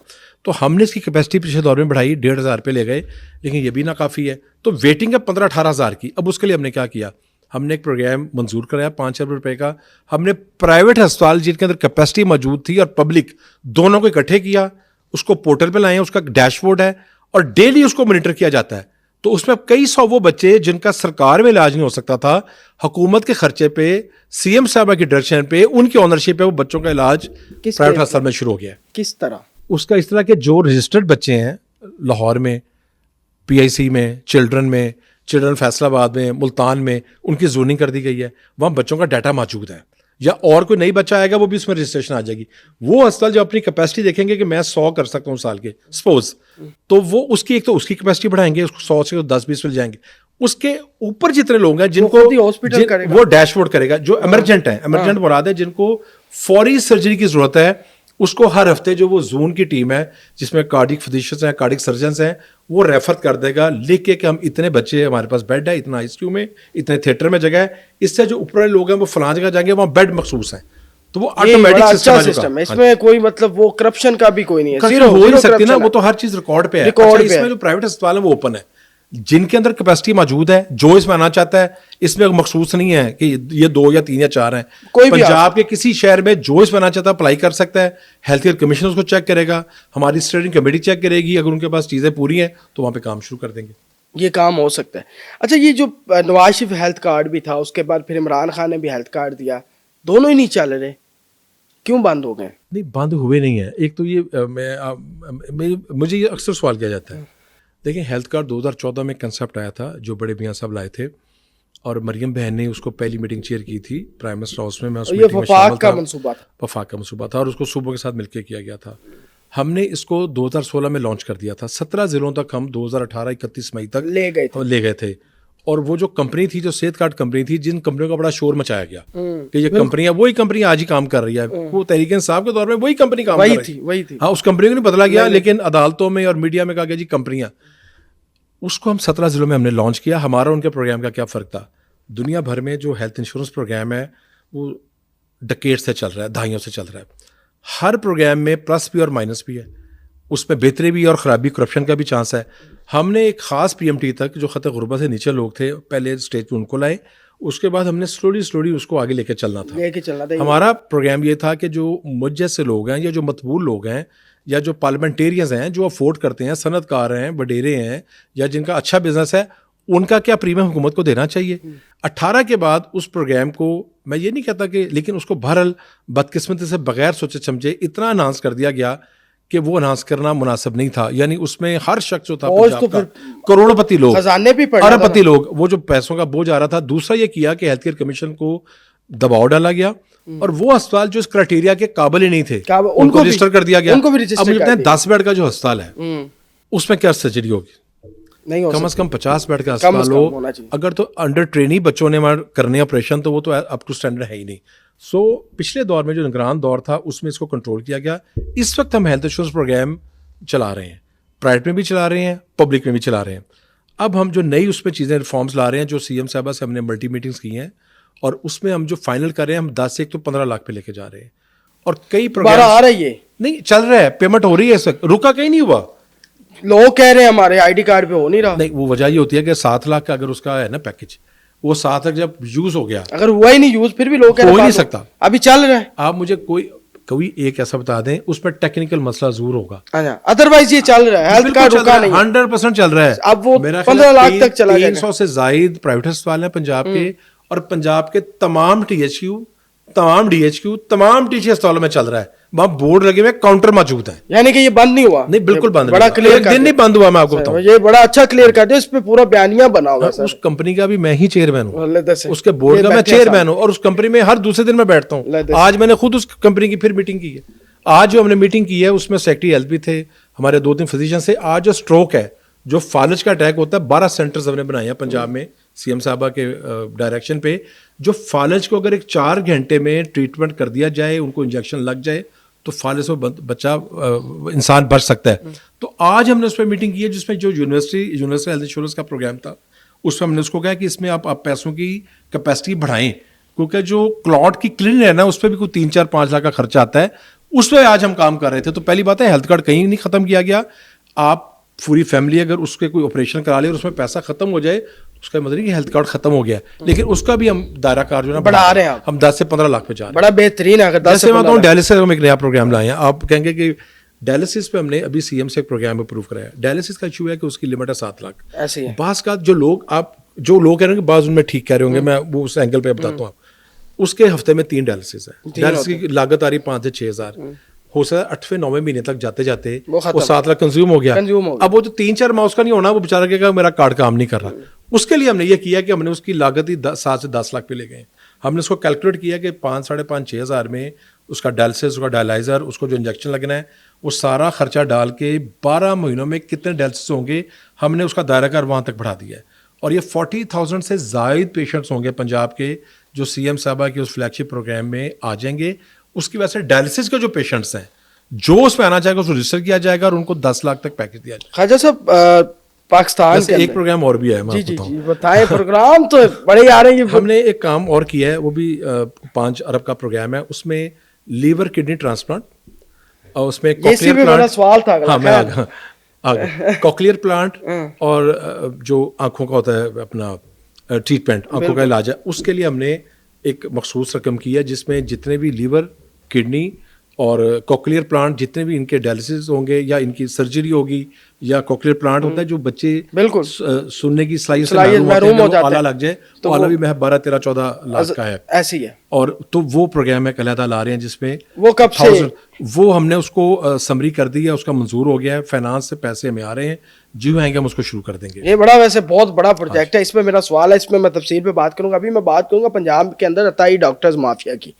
تو ہم نے اس کی کیپیسٹی پچھلے دور میں بڑھائی, 1,500 پہ لے گئے, لیکن یہ بھی ناکافی ہے. تو ویٹنگ ہے 15-18 ہزار کی. اب اس کے لیے ہم نے کیا کیا, ہم نے ایک پروگرام منظور کرایا 5 ارب روپے کا. ہم نے پرائیویٹ ہسپتال جن کے اندر کیپیسٹی موجود تھی اور پبلک دونوں کو اکٹھے کیا, اس کو پورٹل پہ لائے, اس کا ڈیش بورڈ ہے اور ڈیلی اس کو مانیٹر کیا جاتا ہے. تو اس میں کئی سو وہ بچے جن کا سرکار میں علاج نہیں ہو سکتا تھا, حکومت کے خرچے پہ سی ایم صاحبہ کی ڈائریکشن پہ ان کی اونرشپ پہ وہ بچوں کا علاج پرائیویٹ ہسپتال میں شروع ہو گیا. کس طرح اس کا اس طرح کہ جو رجسٹرڈ بچے ہیں لاہور میں, پی آئی سی میں, چلڈرن فیصل آباد میں, ملتان میں, ان کی زوننگ کر دی گئی ہے. وہاں بچوں کا ڈیٹا موجود ہے, یا اور کوئی نئی بچہ آئے گا وہ بھی اس میں رجسٹریشن آ جائے گی. وہ ہسپتال جو اپنی کیپیسٹی دیکھیں گے کہ میں 100 کر سکتا ہوں سال کے سپوز, تو وہ اس کی ایک تو اس کی کیپیسٹی بڑھائیں گے, اس کو 100 سے 10-20 مل جائیں گے. اس کے اوپر جتنے لوگ ہیں جن کو وہ ڈیش بورڈ کرے گا, جو ایمرجنٹ ہیں, ایمرجنٹ مراد ہے جن کو فوری سرجری کی ضرورت ہے, اس کو ہر ہفتے جو وہ زون کی ٹیم ہے جس میں کارڈک فزیشینز ہیں, کارڈک سرجنز ہیں, وہ ریفر کر دے گا لکھ کے کہ ہم اتنے بچے ہمارے پاس بیڈ ہے, اتنا آئی سی یو میں, اتنے تھیٹر میں جگہ ہے. اس سے جو اوپر والے لوگ ہیں وہ فلاں جگہ جائیں گے, وہاں بیڈ مخصوص ہیں. تو وہ آٹومیٹک سسٹم ہے, اس میں کوئی مطلب وہ کرپشن کا بھی کوئی نہیں ہے, ہو نہیں سکتی نا, وہ تو ہر چیز ریکارڈ پہ ہے. اس میں جو پرائیویٹ اسپتال ہے وہ اوپن ہے, جن کے اندر کیپیسٹی موجود ہے, جو اس میں آنا چاہتا ہے, اس میں مخصوص نہیں ہے کہ یہ 2 یا 3 یا 4 ہیں. پنجاب کے کسی شہر میں جو اس میں آنا چاہتا ہے اپلائی کر سکتا ہے. ہیلتھ کیئر کمیشن اس کو چیک کرے گا, ہماری اسٹیئرنگ کمیٹی چیک کرے گی, اگر ان کے پاس چیزیں پوری ہیں تو وہاں پہ کام شروع کر دیں گے. یہ کام ہو سکتا ہے. اچھا, یہ جو نواز شریف ہیلتھ کارڈ بھی تھا, اس کے بعد پھر عمران خان نے بھی ہیلتھ کارڈ دیا, دونوں ہی نہیں چل رہے, کیوں بند ہو گئے؟ نہیں, بند ہوئے نہیں ہیں. ایک تو یہ مجھے یہ اکثر سوال کیا جاتا ہے. دیکھیں ہیلتھ کارڈ 2014 میں کنسیپٹ آیا تھا جو بڑے میاں صاحب لائے تھے, اور مریم بہن نے اس کو پہلی میٹنگ چیئر کی تھی پرائم منسٹر ہاؤس میں. اس میٹنگ میں شامل تھا. وفاق کا منصوبہ تھا اور اس کو صوبوں کے ساتھ مل کے کیا گیا تھا. ہم نے اس کو 2016 میں لانچ کر دیا تھا. 17 ضلعوں تک ہم 2018-31 مئی تک لے گئے تھے. اور وہ جو کمپنی تھی, جو صحت کارڈ کمپنی تھی, جن کمپنیوں کا بڑا شور مچایا گیا کہ یہ کمپنیاں وہی کمپنی آج ہی کام کر رہی ہے, وہ تحریک انصاف کے دور میں وہی کمپنی کام کر رہی تھی. ہاں, اس کمپنی کو نہیں بدلا گیا, لیکن عدالتوں میں اور میڈیا میں کہا گیا جی کمپنیاں. اس کو ہم 17 ضلعوں میں ہم نے لانچ کیا. ہمارا ان کے پروگرام کا کیا فرق تھا؟ دنیا بھر میں جو ہیلتھ انشورنس پروگرام ہے وہ ڈکیٹ سے چل رہا ہے, دہائیوں سے چل رہا ہے. ہر پروگرام میں پلس بھی اور مائنس بھی ہے, اس میں بہتری بھی اور خرابی, کرپشن کا بھی چانس ہے. ہم نے ایک خاص پی ایم ٹی تک جو خط غربت سے نیچے لوگ تھے پہلے اسٹیج پہ ان کو لائے, اس کے بعد ہم نے سلولی اس کو آگے لے کے چلنا تھا. ہمارا پروگرام یہ تھا کہ جو مجھ جیسے لوگ ہیں یا جو متبول لوگ ہیں یا جو پارلیمنٹیرینز ہیں جو افورڈ کرتے ہیں, صنعت کار ہیں, وڈیرے ہیں, یا جن کا اچھا بزنس ہے, ان کا کیا پریمیم حکومت کو دینا چاہیے. 18 کے بعد اس پروگرام کو میں یہ نہیں کہتا کہ, لیکن اس کو بہرحال بدقسمتی سے بغیر سوچے سمجھے اتنا انہانس کر دیا گیا کہ وہ انہانس کرنا مناسب نہیں تھا. یعنی اس میں ہر شخص جو تھا کروڑوں پتی لوگ, ارب پتی لوگ, وہ جو پیسوں کا بوجھ آ رہا تھا. دوسرا یہ کیا کہ ہیلتھ کیئر کمیشن کو دباؤ ڈالا گیا, اور وہ اسپتال جو اس کرائٹیریا کے قابل ہی نہیں تھے ان کو رجسٹر کر دیا گیا. اب مجھے بتائیں 10 بیڈ کا جو اسپتال ہے اس میں کیا سرجری ہوگی؟ کم از کم 50 بیڈ کا اسپتال ہو. اگر تو انڈر ٹرینی بچوں نے کرنے آپریشن تو وہ تو اپ ٹو اسٹینڈرڈ ہے ہی نہیں. سو پچھلے دور میں جو نگران دور تھا اس میں اس کو کنٹرول کیا گیا. اس وقت ہم ہیلتھ انشورنس پروگرام چلا رہے ہیں, پرائیویٹ میں بھی چلا رہے ہیں, پبلک میں بھی چلا رہے ہیں. اب ہم جو نئی اس میں چیزیں ریفارمز لا رہے ہیں, جو سی ایم صاحبہ سے ہم نے ملٹی میٹنگز کی ہیں, اور اس میں ہم جو فائنل کر رہے ہیں ہم 10 سے 15 لاکھ پہ لے کے جا رہے ہیں. اور کئی دوبارہ آ رہی ہے, نہیں چل رہا ہے, پیمنٹ ہو رہی ہے, اس وقت رکا کہیں نہیں ہوا. لوگ کہہ رہے ہیں ہمارے آئی ڈی کارڈ پہ ہو نہیں رہا. نہیں, وہ وجہ یہ ہوتی ہے کہ 7 لاکھ کا اگر اس کا ہے نا پیکج, وہ 7 لاکھ جب یوز ہو گیا, اگر ہوا ہی نہیں یوز, پھر بھی لوگ کہہ رہے ہو ہیں ہی نہیں سکتا. ابھی چل رہا ہے. آپ مجھے کوئی ایک ایسا بتا دیں اس پر ٹیکنیکل مسئلہ ضرور ہوگا, ادروائز یہ چل رہا ہے, ہیلتھ کارڈ رکا نہیں, 100% چل رہا ہے. اب وہ 15 لاکھ تک چلا گیا. 300 سے زائد پرائیویٹ ہسپتال ہیں پنجاب کے, اور پنجاب کے تمام ٹی ایچ کیو, تمام ڈی ایچ کیو, تمام ٹیچنگ ہسپتالوں میں چل رہا ہے. وہاں بورڈ لگے ہوئے, کاؤنٹر موجود ہیں. یعنی کہ یہ بند نہیں ہوا؟ نہیں, بالکل بند بڑا کلیئر ایک دن نہیں بند ہوا, میں آپ کو بتاؤں. یہ بڑا اچھا کلیئر کر دیا, اس پہ پورا بیانیہ بنا ہوا ہے. اس کمپنی کا بھی میں ہی چیئرمین ہوں, اس کے کے بورڈ کا میں چیئرمین ہوں, اور اس کمپنی میں ہر دوسرے دن میں بیٹھتا ہوں. آج میں نے خود اس کمپنی کی پھر میٹنگ کی ہے. آج جو ہم نے میٹنگ کی ہے اس میں سیکٹری ہیلتھ بھی تھے, ہمارے 2-3 فزیشین سے. آج جو اسٹروک ہے, جو فالج کا اٹیک ہوتا ہے, 12 سینٹرز ہم نے بنائے ہیں پنجاب میں سی ایم صاحبہ کے ڈائریکشن پہ. جو فالج کو اگر ایک 4 گھنٹے میں ٹریٹمنٹ کر دیا جائے, ان کو انجیکشن لگ جائے, تو فالج سے بچہ انسان بچ سکتا ہے. تو آج ہم نے اس پہ میٹنگ کی ہے, جس میں جو یونیورسل ہیلتھ انشورنس کا پروگرام تھا, اس میں ہم نے اس کو کہا کہ اس میں آپ پیسوں کی کیپیسٹی بڑھائیں, کیونکہ جو کلاٹ کی کلینک ہے نا, اس پہ بھی کوئی 3-4-5 لاکھ کا خرچہ آتا ہے. اس پہ آج ہم کام کر رہے تھے. تو پہلی بات ہے, ہیلتھ کارڈ کہیں نہیں ختم کیا گیا. آپ پوری فیملی اگر اس کے کوئی آپریشن کرا لے اور اس میں پیسہ ختم ہو جائے, اس کا مطلب نہیں کہ ہیلتھ کارڈ ختم ہو گیا, لیکن اس کا بھی ہم دائرہ کار جو ہے نا بڑھا رہے ہیں. ہم 10 سے 15 لاکھ پہ جا رہے ہیں. بڑا بہترین ہے. اگر 10 سے 15 ڈائلسس ہم ایک نیا پروگرام لائے ہیں. آپ کہیں گے کہ ڈائلسس پہ ہم نے ابھی سی ایم سے ایک پروگرام اپروو کرایا. ڈائلسس کا ایشو ہے کہ اس کی لمٹ ہے 7 لاکھ. ایسے ہی بعض کا جو لوگ کہہ رہے ہیں کہ بعض ان میں ٹھیک کہہ رہے ہوں گے, میں وہ اس اینگل پہ بتاتا ہوں. آپ اس کے ہفتے میں 3 ڈائلسس ہے. ڈائلسس کی لاگت آ رہی 5 سے 6 ہزار. ہو سکتا ہے 8ویں-9ویں مہینے تک جاتے جاتے وہ 7 لاکھ کنزیوم ہو گیا. اب وہ جو 3-4 ماہ اس کا نہیں ہونا, وہ بیچارہ کہے گا میرا کارڈ کام نہیں کر رہا. اس کے لیے ہم نے یہ کیا کہ ہم نے اس کی لاگت ہی 7 سے 10 لاکھ پہ لے گئے. ہم نے اس کو کیلکولیٹ کیا کہ 5-5.5-6 ہزار میں اس کا ڈائلسس, اس کا ڈائلائزر, اس کو جو انجیکشن لگنا ہے, وہ سارا خرچہ ڈال کے 12 مہینوں میں کتنے ڈائلسس ہوں گے, ہم نے اس کا دائرہ کار وہاں تک بڑھا دیا ہے. اور یہ 40,000 سے زائد پیشنٹس ہوں گے پنجاب کے, جو سی ایم صاحبہ کے اس فلیگ شپ پروگرام میں آ جائیں گے. اس کی وجہ سے ڈائلسس کے جو پیشنٹس ہیں, جو اس میں آنا چاہے گا اس کو رجسٹر کیا جائے گا, اور ان کو 10 لاکھ تک پیکج دیا جائے گا. خواجہ صاحب, پاکستان کے ایک پروگرام اور بھی ہے, میں جی بتائیں. پروگرام تو بڑے آ رہے ہیں. ہم نے ایک کام اور کیا ہے, وہ بھی 5 ارب کا پروگرام ہے. اس میں لیور کڈنی ٹرانسپلانٹ, اور اس میں سوال تھا, ہاں میں آگے کوکلیئر پلانٹ, اور جو آنکھوں کا ہوتا ہے اپنا ٹریٹمنٹ, آنکھوں کا علاج ہے, اس کے لیے ہم نے ایک مخصوص رقم کی ہے, جس میں جتنے بھی لیور, کڈنی اور کوکلیئر پلانٹ, جتنے بھی ان کے ڈائلسس ہوں گے, یا ان کی سرجری ہوگی, یا کوکلیئر پلانٹ ہوتا ہے جو بچے بالکل سننے کی صلاحیت محروم ہو جاتے ہیں, آلہ لگ جائے, تو آلہ بھی محض 12-13-14 لاکھ کا ہے. ایسی ہے. اور تو وہ پروگرام ہے علیحدہ لا رہے ہیں, جس میں وہ کب سے, وہ ہم نے اس کو سمری کر دی ہے, اس کا منظور ہو گیا ہے, فائنانس سے پیسے ہمیں آ رہے ہیں, جی آئیں گے ہم اس کو شروع کر دیں گے. یہ بڑا ویسے بہت بڑا پروجیکٹ ہے. اس میں میرا سوال ہے, اس میں میں تفصیل پہ بات کروں گا. ابھی میں بات کروں گا پنجاب کے اندر عطائی ڈاکٹرز مافیا کی.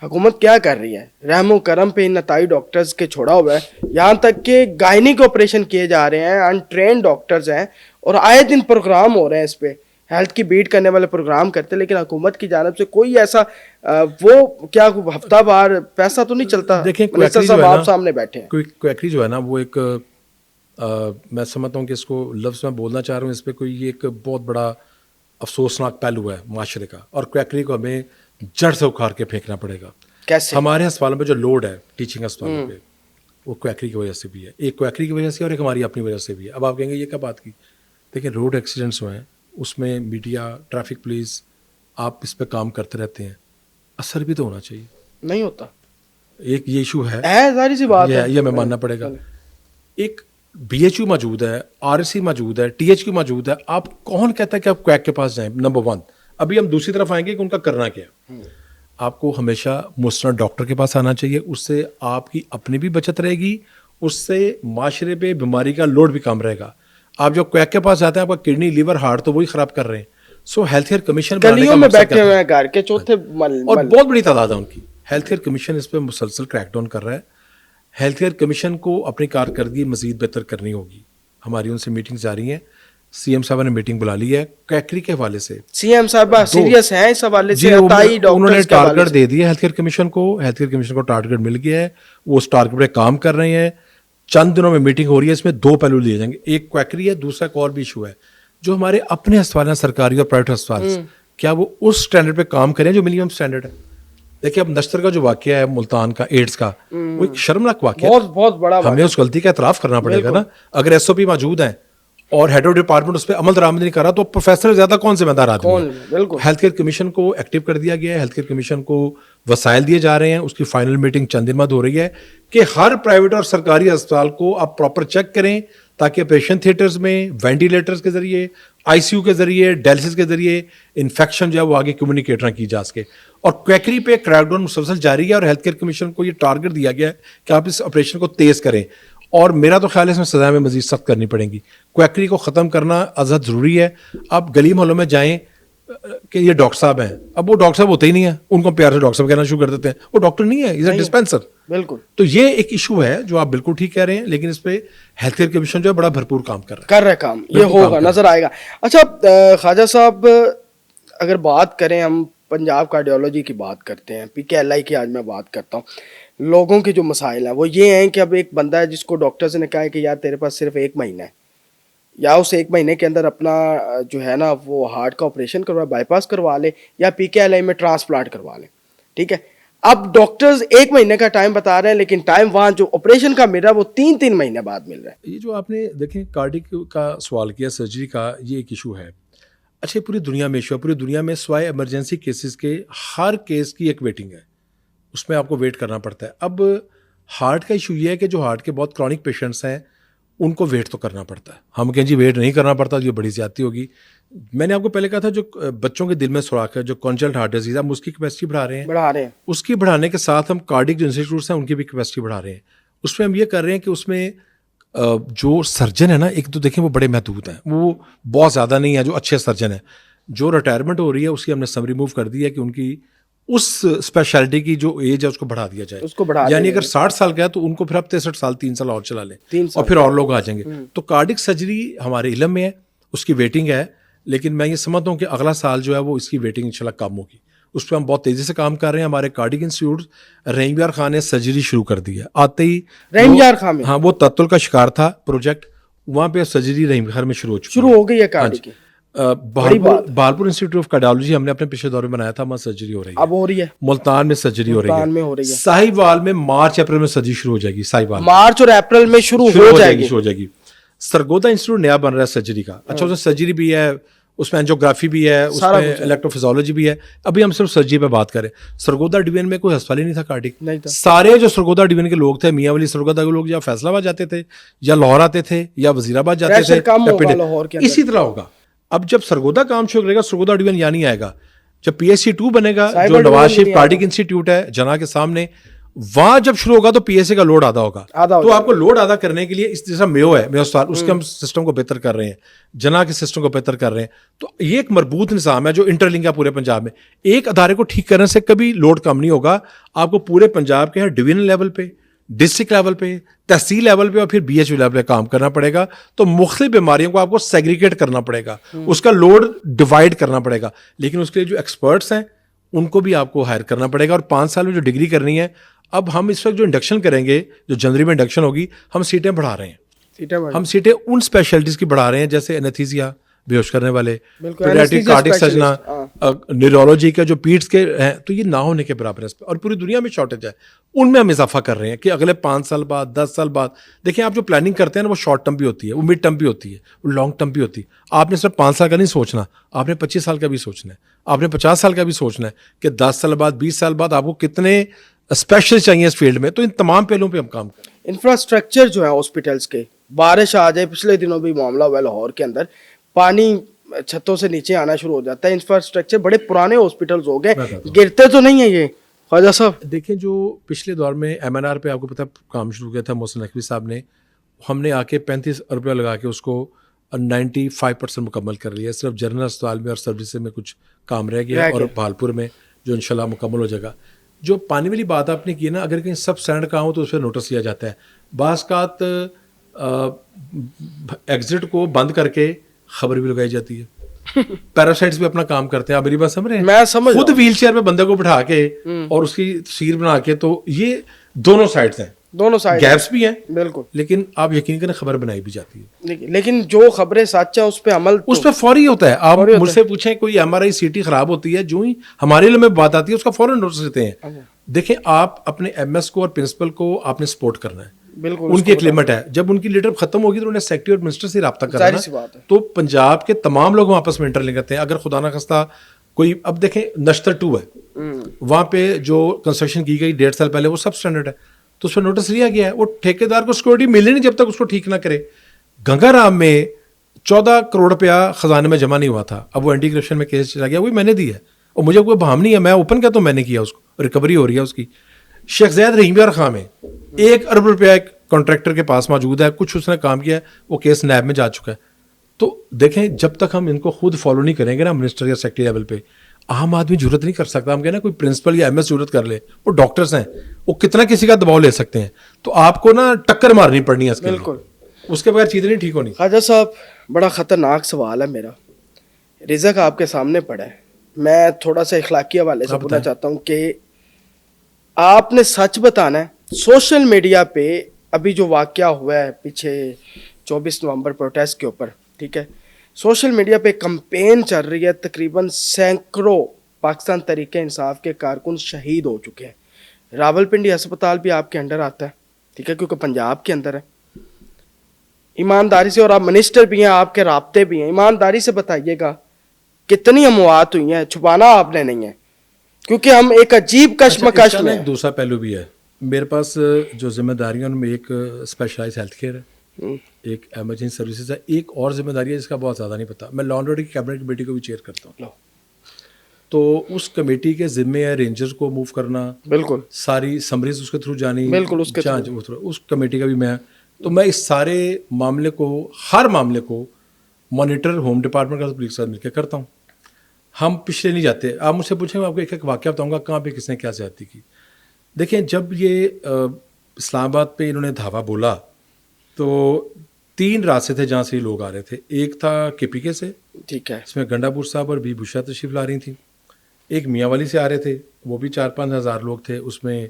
حکومت کیا کر رہی ہے, رحم و کرم پہ ان عطائی ڈاکٹرز کے چھوڑا ہوا ہے. یہاں تک کہ گائنی کے آپریشن کیے جا رہے ہیں, انٹرینڈ ڈاکٹرز ہیں, اور آئے دن پروگرام ہو رہے ہیں اس پہ, ہیلتھ کی بیٹ کرنے والے پروگرام کرتے ہیں, لیکن حکومت کی جانب سے کوئی ایسا وہ کیا ہفتہ بار پیسہ تو نہیں چلتا. دیکھیں صاحب سامنے بیٹھے ہیں, کوئیکری جو ہے نا, وہ ایک میں سمجھتا ہوں کہ اس کو لفظ میں بولنا چاہ رہا ہوں, اس پہ کوئی ایک بہت بڑا افسوسناک پہلو ہے معاشرے کا, اور کوئیکری کو ہمیں جڑ سے اکھاڑ کے پھینکنا پڑے گا. کیسے؟ ہمارے ہسپتالوں پہ جو لوڈ ہے ٹیچنگ ہسپتالوں پہ, وہ کوئیکری کی وجہ سے بھی ہے. ایک کوئیکری کی وجہ سے اور ایک ہماری اپنی وجہ سے بھی ہے. اب آپ کہیں گے یہ کیا بات کی, دیکھیں روڈ ایکسیڈنٹس ہوئے ہیں, اس میں میڈیا, ٹریفک پولیس, آپ اس پہ کام کرتے رہتے ہیں, اثر بھی تو ہونا چاہیے. نہیں ہوتا. ایک یہ ایشو ہے, ظاہر سی بات ہے, یہ ہمیں ماننا پڑے گا. ایک بی ایچ یو موجود ہے, آر ایس سی موجود ہے, ٹی ایچ کیو موجود ہے. آپ کون کہتا ہے کہ آپ کویک کے پاس جائیں؟ نمبر 1. ابھی ہم دوسری طرف آئیں گے کہ ان کا کرنا کیا. آپ کو ہمیشہ مستند ڈاکٹر کے پاس آنا چاہیے, اس سے آپ کی اپنی بھی بچت رہے گی, اس سے معاشرے پہ بیماری کا لوڈ بھی کم رہے گا. آپ جو کویک کے پاس جاتے ہیں, آپ کا کڈنی, لیور, ہارٹ تو وہی خراب کر رہے ہیں. سو ہیلتھ کیئر کمیشن گلیوں میں بیٹھے ہوئے ہیں گھر کے چوتھے اور بہت بڑی تعداد ہے ان کی. ہیلتھ کیئر کمیشن اس پہ مسلسل کریک ڈاؤن کر رہا ہے. ہیلتھ کیئر کمیشن کو اپنی کارکردگی مزید بہتر کرنی ہوگی. ہماری ان سے میٹنگ جاری ہیں. CM صاحب نے میٹنگ بلا لی ہے کویکری کے حوالے سے. CM صاحبہ سیریس ہیں اس حوالے سے, انہوں نے ٹارگٹ دے دیا ہیلتھ کیئر کمیشن کو, ہیلتھ کیئر کمیشن کو ٹارگٹ مل گیا ہے, وہ اس ٹارگٹ پہ کام کر رہے ہیں. چند دنوں میں میٹنگ ہو رہی ہے, اس میں 2 پہلو لیے جائیں گے, ایک کویکری ہے, دوسرا ایک اور بھی ایشو ہے. جو ہمارے اپنے ہسپتال ہیں سرکاری اور پرائیویٹ ہسپتال, کیا وہ اس اسٹینڈرڈ پہ کام کریں جو منیمم اسٹینڈرڈ ہے. دیکھیں اب نشتر کا جو واقعہ ہے ملتان کا ایڈز کا, وہ ایک شرمناک واقعہ ہے, بہت بڑا, ہمیں اس غلطی کا اعتراف کرنا پڑے گا نا. اگر SOP موجود ہیں اور ہیڈ آف ڈپارٹمنٹ اس پہ عمل درآمد نہیں کر رہا تو پروفیسر زیادہ کون ذمہ دار آدمی ہے. ہیلتھ کیئر کمیشن کو ایکٹیو کر دیا گیا ہے, ہیلتھ کیئر کمیشن کو وسائل دیے جا رہے ہیں, اس کی فائنل میٹنگ چند دن بعد ہو رہی ہے کہ ہر پرائیویٹ اور سرکاری اسپتال کو آپ پراپر چیک کریں تاکہ آپریشن تھیٹرز میں وینٹیلیٹرز کے ذریعے, ICU کے ذریعے, ڈائلسس کے ذریعے انفیکشن جو ہے وہ آگے کمیونیکیٹ نہ کی جا سکے. اور کویکری پہ کریک ڈاؤن مسلسل جاری ہے اور ہیلتھ کیئر کمیشن کو یہ ٹارگٹ دیا گیا ہے کہ آپ اس آپریشن کو تیز کریں. اور میرا تو خیال ہے اس میں سزائیں میں مزید سخت کرنی پڑیں گی. کویکری کو ختم کرنا ازحد ضروری ہے. آپ گلی محلوں میں جائیں کہ یہ ڈاکٹر صاحب ہیں, اب وہ ڈاکٹر صاحب ہوتے ہی نہیں ہیں, ان کو پیار سے ڈاکٹر صاحب کہنا شروع کر دیتے ہیں, وہ ڈاکٹر نہیں ہے, از اے ڈسپینسر. بالکل. تو یہ ایک ایشو ہے جو آپ بالکل ٹھیک کہہ رہے ہیں, لیکن اس پہ ہیلتھ کیئر کمیشن جو ہے بڑا بھرپور کام کر رہا ہے کام, یہ ہوگا, نظر آئے گا. اچھا خواجہ صاحب, اگر بات کریں ہم پنجاب کارڈیولوجی کی بات کرتے ہیں, PKLI کی آج میں بات کرتا ہوں, لوگوں کے جو مسائل ہیں وہ یہ ہیں کہ اب ایک بندہ ہے جس کو ڈاکٹرز نے کہا ہے کہ یار تیرے پاس صرف 1 مہینہ ہے, یا اس 1 مہینے کے اندر اپنا جو ہے نا وہ ہارٹ کا آپریشن کروا, بائی پاس کروا لے, یا PKLI میں ٹرانسپلانٹ کروا لے. ٹھیک ہے, اب ڈاکٹرز 1 مہینے کا ٹائم بتا رہے ہیں, لیکن ٹائم وہاں جو آپریشن کا مل رہا ہے وہ 3 مہینے بعد مل رہا ہے. یہ جو آپ نے دیکھیں کارڈک کا سوال کیا, سرجری کا, یہ ایک ایشو ہے. اچھا پوری دنیا میں ایشو ہے, پوری دنیا میں سوائے ایمرجنسی کیسز کے ہر کیس کی ایک ویٹنگ ہے, اس میں آپ کو ویٹ کرنا پڑتا ہے. اب ہارٹ کا ایشو یہ ہے کہ جو ہارٹ کے بہت کرونک پیشنٹس ہیں ان کو ویٹ تو کرنا پڑتا ہے. ہم کہیں جی ویٹ نہیں کرنا پڑتا, یہ بڑی زیادتی ہوگی. میں نے آپ کو پہلے کہا تھا جو بچوں کے دل میں سوراخ ہے, جو کانجنٹل ہارٹ ڈیزیز ہے, ہم اس کی کیپیسٹی بڑھا رہے ہیں. اس کی بڑھانے کے ساتھ ہم کارڈک جو انسٹیٹیوٹس ہیں ان کی بھی کیپیسٹی بڑھا رہے ہیں. اس میں ہم یہ کر رہے ہیں کہ اس میں جو سرجن ہے نا, ایک تو دیکھیں وہ بڑے محدود ہیں, وہ بہت زیادہ نہیں ہے جو اچھے سرجن ہیں. جو ریٹائرمنٹ ہو رہی ہے اس کی ہم نے سم ریموو کر دی ہے کہ ان کی اس اسپیشلٹی کی جو ایج ہے اس کو بڑھا دیا جائے. یعنی اگر 60 سال کا ہے تو ان کو پھر آپ 63 سال 3 سال اور چلا لیں, اور پھر اور لوگ آ جائیں گے. تو کارڈک سرجری ہمارے علم میں ہے, اس کی ویٹنگ ہے, لیکن میں یہ سمجھتا ہوں کہ اگلا سال جو ہے وہ اس کی ویٹنگ انشاءاللہ کم ہوگی. اس پہ ہم بہت تیزی سے کام کر رہے ہیں. ہمارے کارڈک انسٹیٹیوٹ رحیم یار خان نے سرجری شروع کر دی ہے. آتے ہی رحیم یار خان میں, ہاں وہ تعطل کا شکار تھا پروجیکٹ, وہاں پہ سرجری رحیم یار میں شروع ہو گئی ہے کارڈک کی. بہارپور انسٹیٹیوٹ آف کارڈیالوجی ہم نے اپنے پچھلے دور میں بنایا تھا, وہاں سرجری ہو رہی ہے. اب ہو رہی ہے ملتان میں سرجری ہو رہی ہے. ساہیوال میں مارچ اپریل میں سرجری شروع ہو جائے گی. ساہیوال مارچ اور اپریل میں شروع ہو جائے گی. سرگودا انسٹیٹیوٹ نیا بن رہا ہے سرجری کا. اچھا اس میں سرجری بھی ہے, اس میں اینجیوگرافی بھی ہے, اس میں الیکٹروفزیولوجی بھی ہے. ابھی ہم صرف سرجری پہ بات کریں. سرگودا ڈویژن میں کوئی ہسپتال ہی نہیں تھا کارڈک. سارے جو سرگودا ڈویژن کے لوگ تھے, میاں ولی سرگودا کے لوگ یا فیصل آباد جاتے تھے, یا لاہور آتے تھے, یا وزیر آباد جاتے تھے. اسی طرح ہوگا. اب جب سرگودا کام شروع کرے گا, سرگودا ڈویژن یہاں نہیں آئے گا. جب PSC 2 بنے گا, جو نواز شریف کارڈک انسٹیٹیوٹ ہے جنا کے سامنے, وہاں جب شروع ہوگا تو PSA کا لوڈ آدھا ہوگا. تو آپ کو لوڈ آدھا کرنے کے لیے اس جیسا میو ہے, میو اسپتال, اس کے ہم سسٹم کو بہتر کر رہے ہیں, جنا کے سسٹم کو بہتر کر رہے ہیں. تو یہ ایک مربوط نظام ہے جو انٹرلنک ہے پورے پنجاب میں. ایک ادارے کو ٹھیک کرنے سے کبھی لوڈ کم نہیں ہوگا. آپ کو پورے پنجاب کے ڈویژن لیول پہ, ڈسٹرکٹ لیول پہ, تحصیل لیول پہ, اور پھر BHO لیول پہ کام کرنا پڑے گا. تو مختلف بیماریوں کو آپ کو سیگریگیٹ کرنا پڑے گا, اس کا لوڈ ڈیوائڈ کرنا پڑے گا. لیکن اس کے لیے جو ایکسپرٹس ہیں ان کو بھی آپ کو ہائر کرنا پڑے گا. اور 5 سال میں جو ڈگری کرنی ہے, اب ہم اس وقت جو انڈکشن کریں گے, جو جنوری میں انڈکشن ہوگی, ہم سیٹیں بڑھا رہے ہیں. ہم سیٹیں ان اسپیشلٹیز کی بڑھا رہے ہیں جیسے اینستھیزیا, بے ہوش کرنے والے, پیڈیاٹرک کارڈک سرجنا, نیورولوجی کا جو پیڈس کے ہیں, تو یہ نہ ہونے کے برابر ہے. اور پوری دنیا میں شارٹیج ہے, ان میں ہم اضافہ کر رہے ہیں کہ اگلے 5 سال بعد, 10 سال بعد. دیکھیں آپ جو پلاننگ کرتے ہیں نا, وہ شارٹ ٹرم بھی ہوتی ہے, وہ مڈ ٹرم بھی ہوتی ہے, وہ لانگ ٹرم بھی ہوتی ہے. آپ نے صرف 5 سال کا نہیں سوچنا, آپ نے 25 سال کا بھی سوچنا ہے, آپ نے 50 سال کا بھی سوچنا ہے کہ 10 سال بعد, 20 سال بعد آپ کو کتنے اسپیشل چاہیے اس فیلڈ میں. تو ان تمام پہلوؤں پہ ہم کام کریں. انفراسٹرکچر جو ہے ہاسپٹلس کے, بارش آ جائے, پچھلے دنوں بھی معاملہ ہوا لاہور کے اندر, پانی چھتوں سے نیچے آنا شروع ہو جاتا ہے. انفراسٹرکچر بڑے پرانے ہاسپٹلز ہو گئے, گرتے تو نہیں ہیں یہ خواجہ صاحب؟ دیکھیں جو پچھلے دور میں MNR پہ آپ کو پتہ کام شروع کیا تھا محسن نقوی صاحب نے, ہم نے آ کے 35 ارب لگا کے اس کو 95% مکمل کر لیا. صرف جنرل اسپتال میں اور سروس میں کچھ کام رہ گیا, اور بھالپور میں جو انشاءاللہ مکمل ہو جائے گا. جو پانی والی بات آپ نے کی نا, اگر کہیں سب اسٹینڈرڈ کام ہو تو اس پہ نوٹس لیا جاتا ہے. بعض اوقات ایگزٹ کو بند کر کے خبر بھی لگائی جاتی ہے. پیراسائٹس بھی اپنا کام کرتے ہیں. آپ میری بات سمجھ رہے ہیں؟ میں سمجھ خود ویل چیئر پہ بندے کو بٹھا کے اور اس کی تصویر بنا کے, تو یہ دونوں سائڈس ہیں, دونوں سائڈ گیپس بھی ہیں بالکل, لیکن آپ یقین کریں خبر بنائی بھی جاتی ہے. لیکن جو خبریں سچ ہیں اس پہ عمل اس پہ فوری ہوتا ہے. آپ مجھ سے پوچھیں کوئی MRI CT خراب ہوتی ہے, جو ہی ہمارے علم میں بات آتی ہے اس کا فوراً نوٹس لیتے ہیں. دیکھیں آپ اپنے MS کو اور پرنسپل کو آپ نے سپورٹ کرنا ہے, بالکل ان کی ایک لمٹ ہے. جب ان کی لیڈر ختم ہوگی تو انہیں سیکٹری اور منسٹر سے رابطہ کرنا ہے. تو پنجاب کے تمام لوگ آپس میں انٹر لنک کرتے ہیں. اگر خدا نخواستہ کوئی, اب دیکھیں نشتر 2 ہے, وہاں پہ جو کنسٹرکشن کی گئی 1.5 سال پہلے وہ سب اسٹینڈرڈ ہے, تو اس پہ نوٹس لیا گیا ہے. وہ ٹھیکیدار کو سیکورٹی ملے نہیں جب تک اس کو ٹھیک نہ کرے. گنگا رام میں 14 کروڑ روپیہ خزانے میں جمع نہیں ہوا تھا, اب وہ اینٹی کرپشن میں کیس چلا گیا, وہی میں نے دی ہے اور مجھے کوئی بہام نہیں ہے, میں اوپن کہتا ہوں میں نے کیا, اس کو ریکوری ہو رہی ہے اس کی. شیخ زید رحیم یار خان میں 1 ارب روپیہ ایک کانٹریکٹر کے پاس موجود ہے, کچھ اس نے کام کیا ہے, وہ کیس نیب میں جا چکا ہے. تو دیکھیں جب تک ہم ان کو خود فالو نہیں کریں گے نا منسٹر یا سیکٹری لیول پہ, عام آدمی ضرورت نہیں کر سکتا. ہم کہنا کوئی پرنسپل یا MS ضرورت کر لے, وہ ڈاکٹرز ہیں, وہ کتنا کسی کا دباؤ لے سکتے ہیں. تو آپ کو نا ٹکر مارنی پڑنی ہے اس کے لیے, اس کے بغیر چیزیں نہیں ٹھیک ہونی. خواجہ صاحب بڑا خطرناک سوال ہے میرا, رزق آپ کے سامنے پڑا ہے. میں تھوڑا سا اخلاقی حوالے سے پوچھنا چاہتا ہوں کہ آپ نے سچ بتانا ہے. سوشل میڈیا پہ ابھی جو واقعہ ہوا ہے پیچھے 24 نومبر پروٹیسٹ کے اوپر, ٹھیک ہے, سوشل میڈیا پہ کمپین چل رہی ہے, تقریباً سینکڑوں پاکستان تحریک انصاف کے کارکن شہید ہو چکے ہیں. راولپنڈی ہسپتال بھی آپ کے انڈر آتا ہے, ٹھیک ہے, کیونکہ پنجاب کے اندر ہے. ایمانداری سے, اور آپ منسٹر بھی ہیں, آپ کے رابطے بھی ہیں, ایمانداری سے بتائیے گا کتنی اموات ہوئی ہیں. چھپانا آپ نے نہیں ہے, کیونکہ ہم ایک عجیب کشمکش میں. دوسرا پہلو بھی ہے میرے پاس, جو ذمہ داریوں میں ایک اسپیشلائز ہیلتھ کیئر ہے, ایک ایمرجنسی سروسز ہے, ایک اور ذمہ داری ہے جس کا بہت زیادہ نہیں پتا. میں لا اینڈ آرڈر کی کیبنٹ کمیٹی کو بھی چیئر کرتا ہوں, تو اس کمیٹی کے ذمے ہے رینجرز کو موو کرنا, بالکل ساری سمریز اس کے تھرو جانی, بالکل اس کمیٹی کا بھی میں. تو میں اس سارے معاملے کو, ہر معاملے کو مانیٹر ہوم ڈپارٹمنٹ کا پولیس کے ساتھ مل کے کرتا ہوں. ہم پچھلے نہیں جاتے. آپ مجھ سے پوچھیں, میں آپ کو ایک ایک واقعہ بتاؤں گا کہاں پہ کس نے کیا زیادتی کی. دیکھیں جب یہ اسلام آباد پہ انہوں نے دھاوا بولا تو 3 راستے تھے جہاں سے یہ لوگ آ رہے تھے. ایک تھا KPK سے, ٹھیک ہے, اس میں گنڈا پور صاحب اور بی بشرا تشریف لا رہی تھیں. ایک میاں والی سے آ رہے تھے, وہ بھی 4-5 ہزار لوگ تھے, اس میں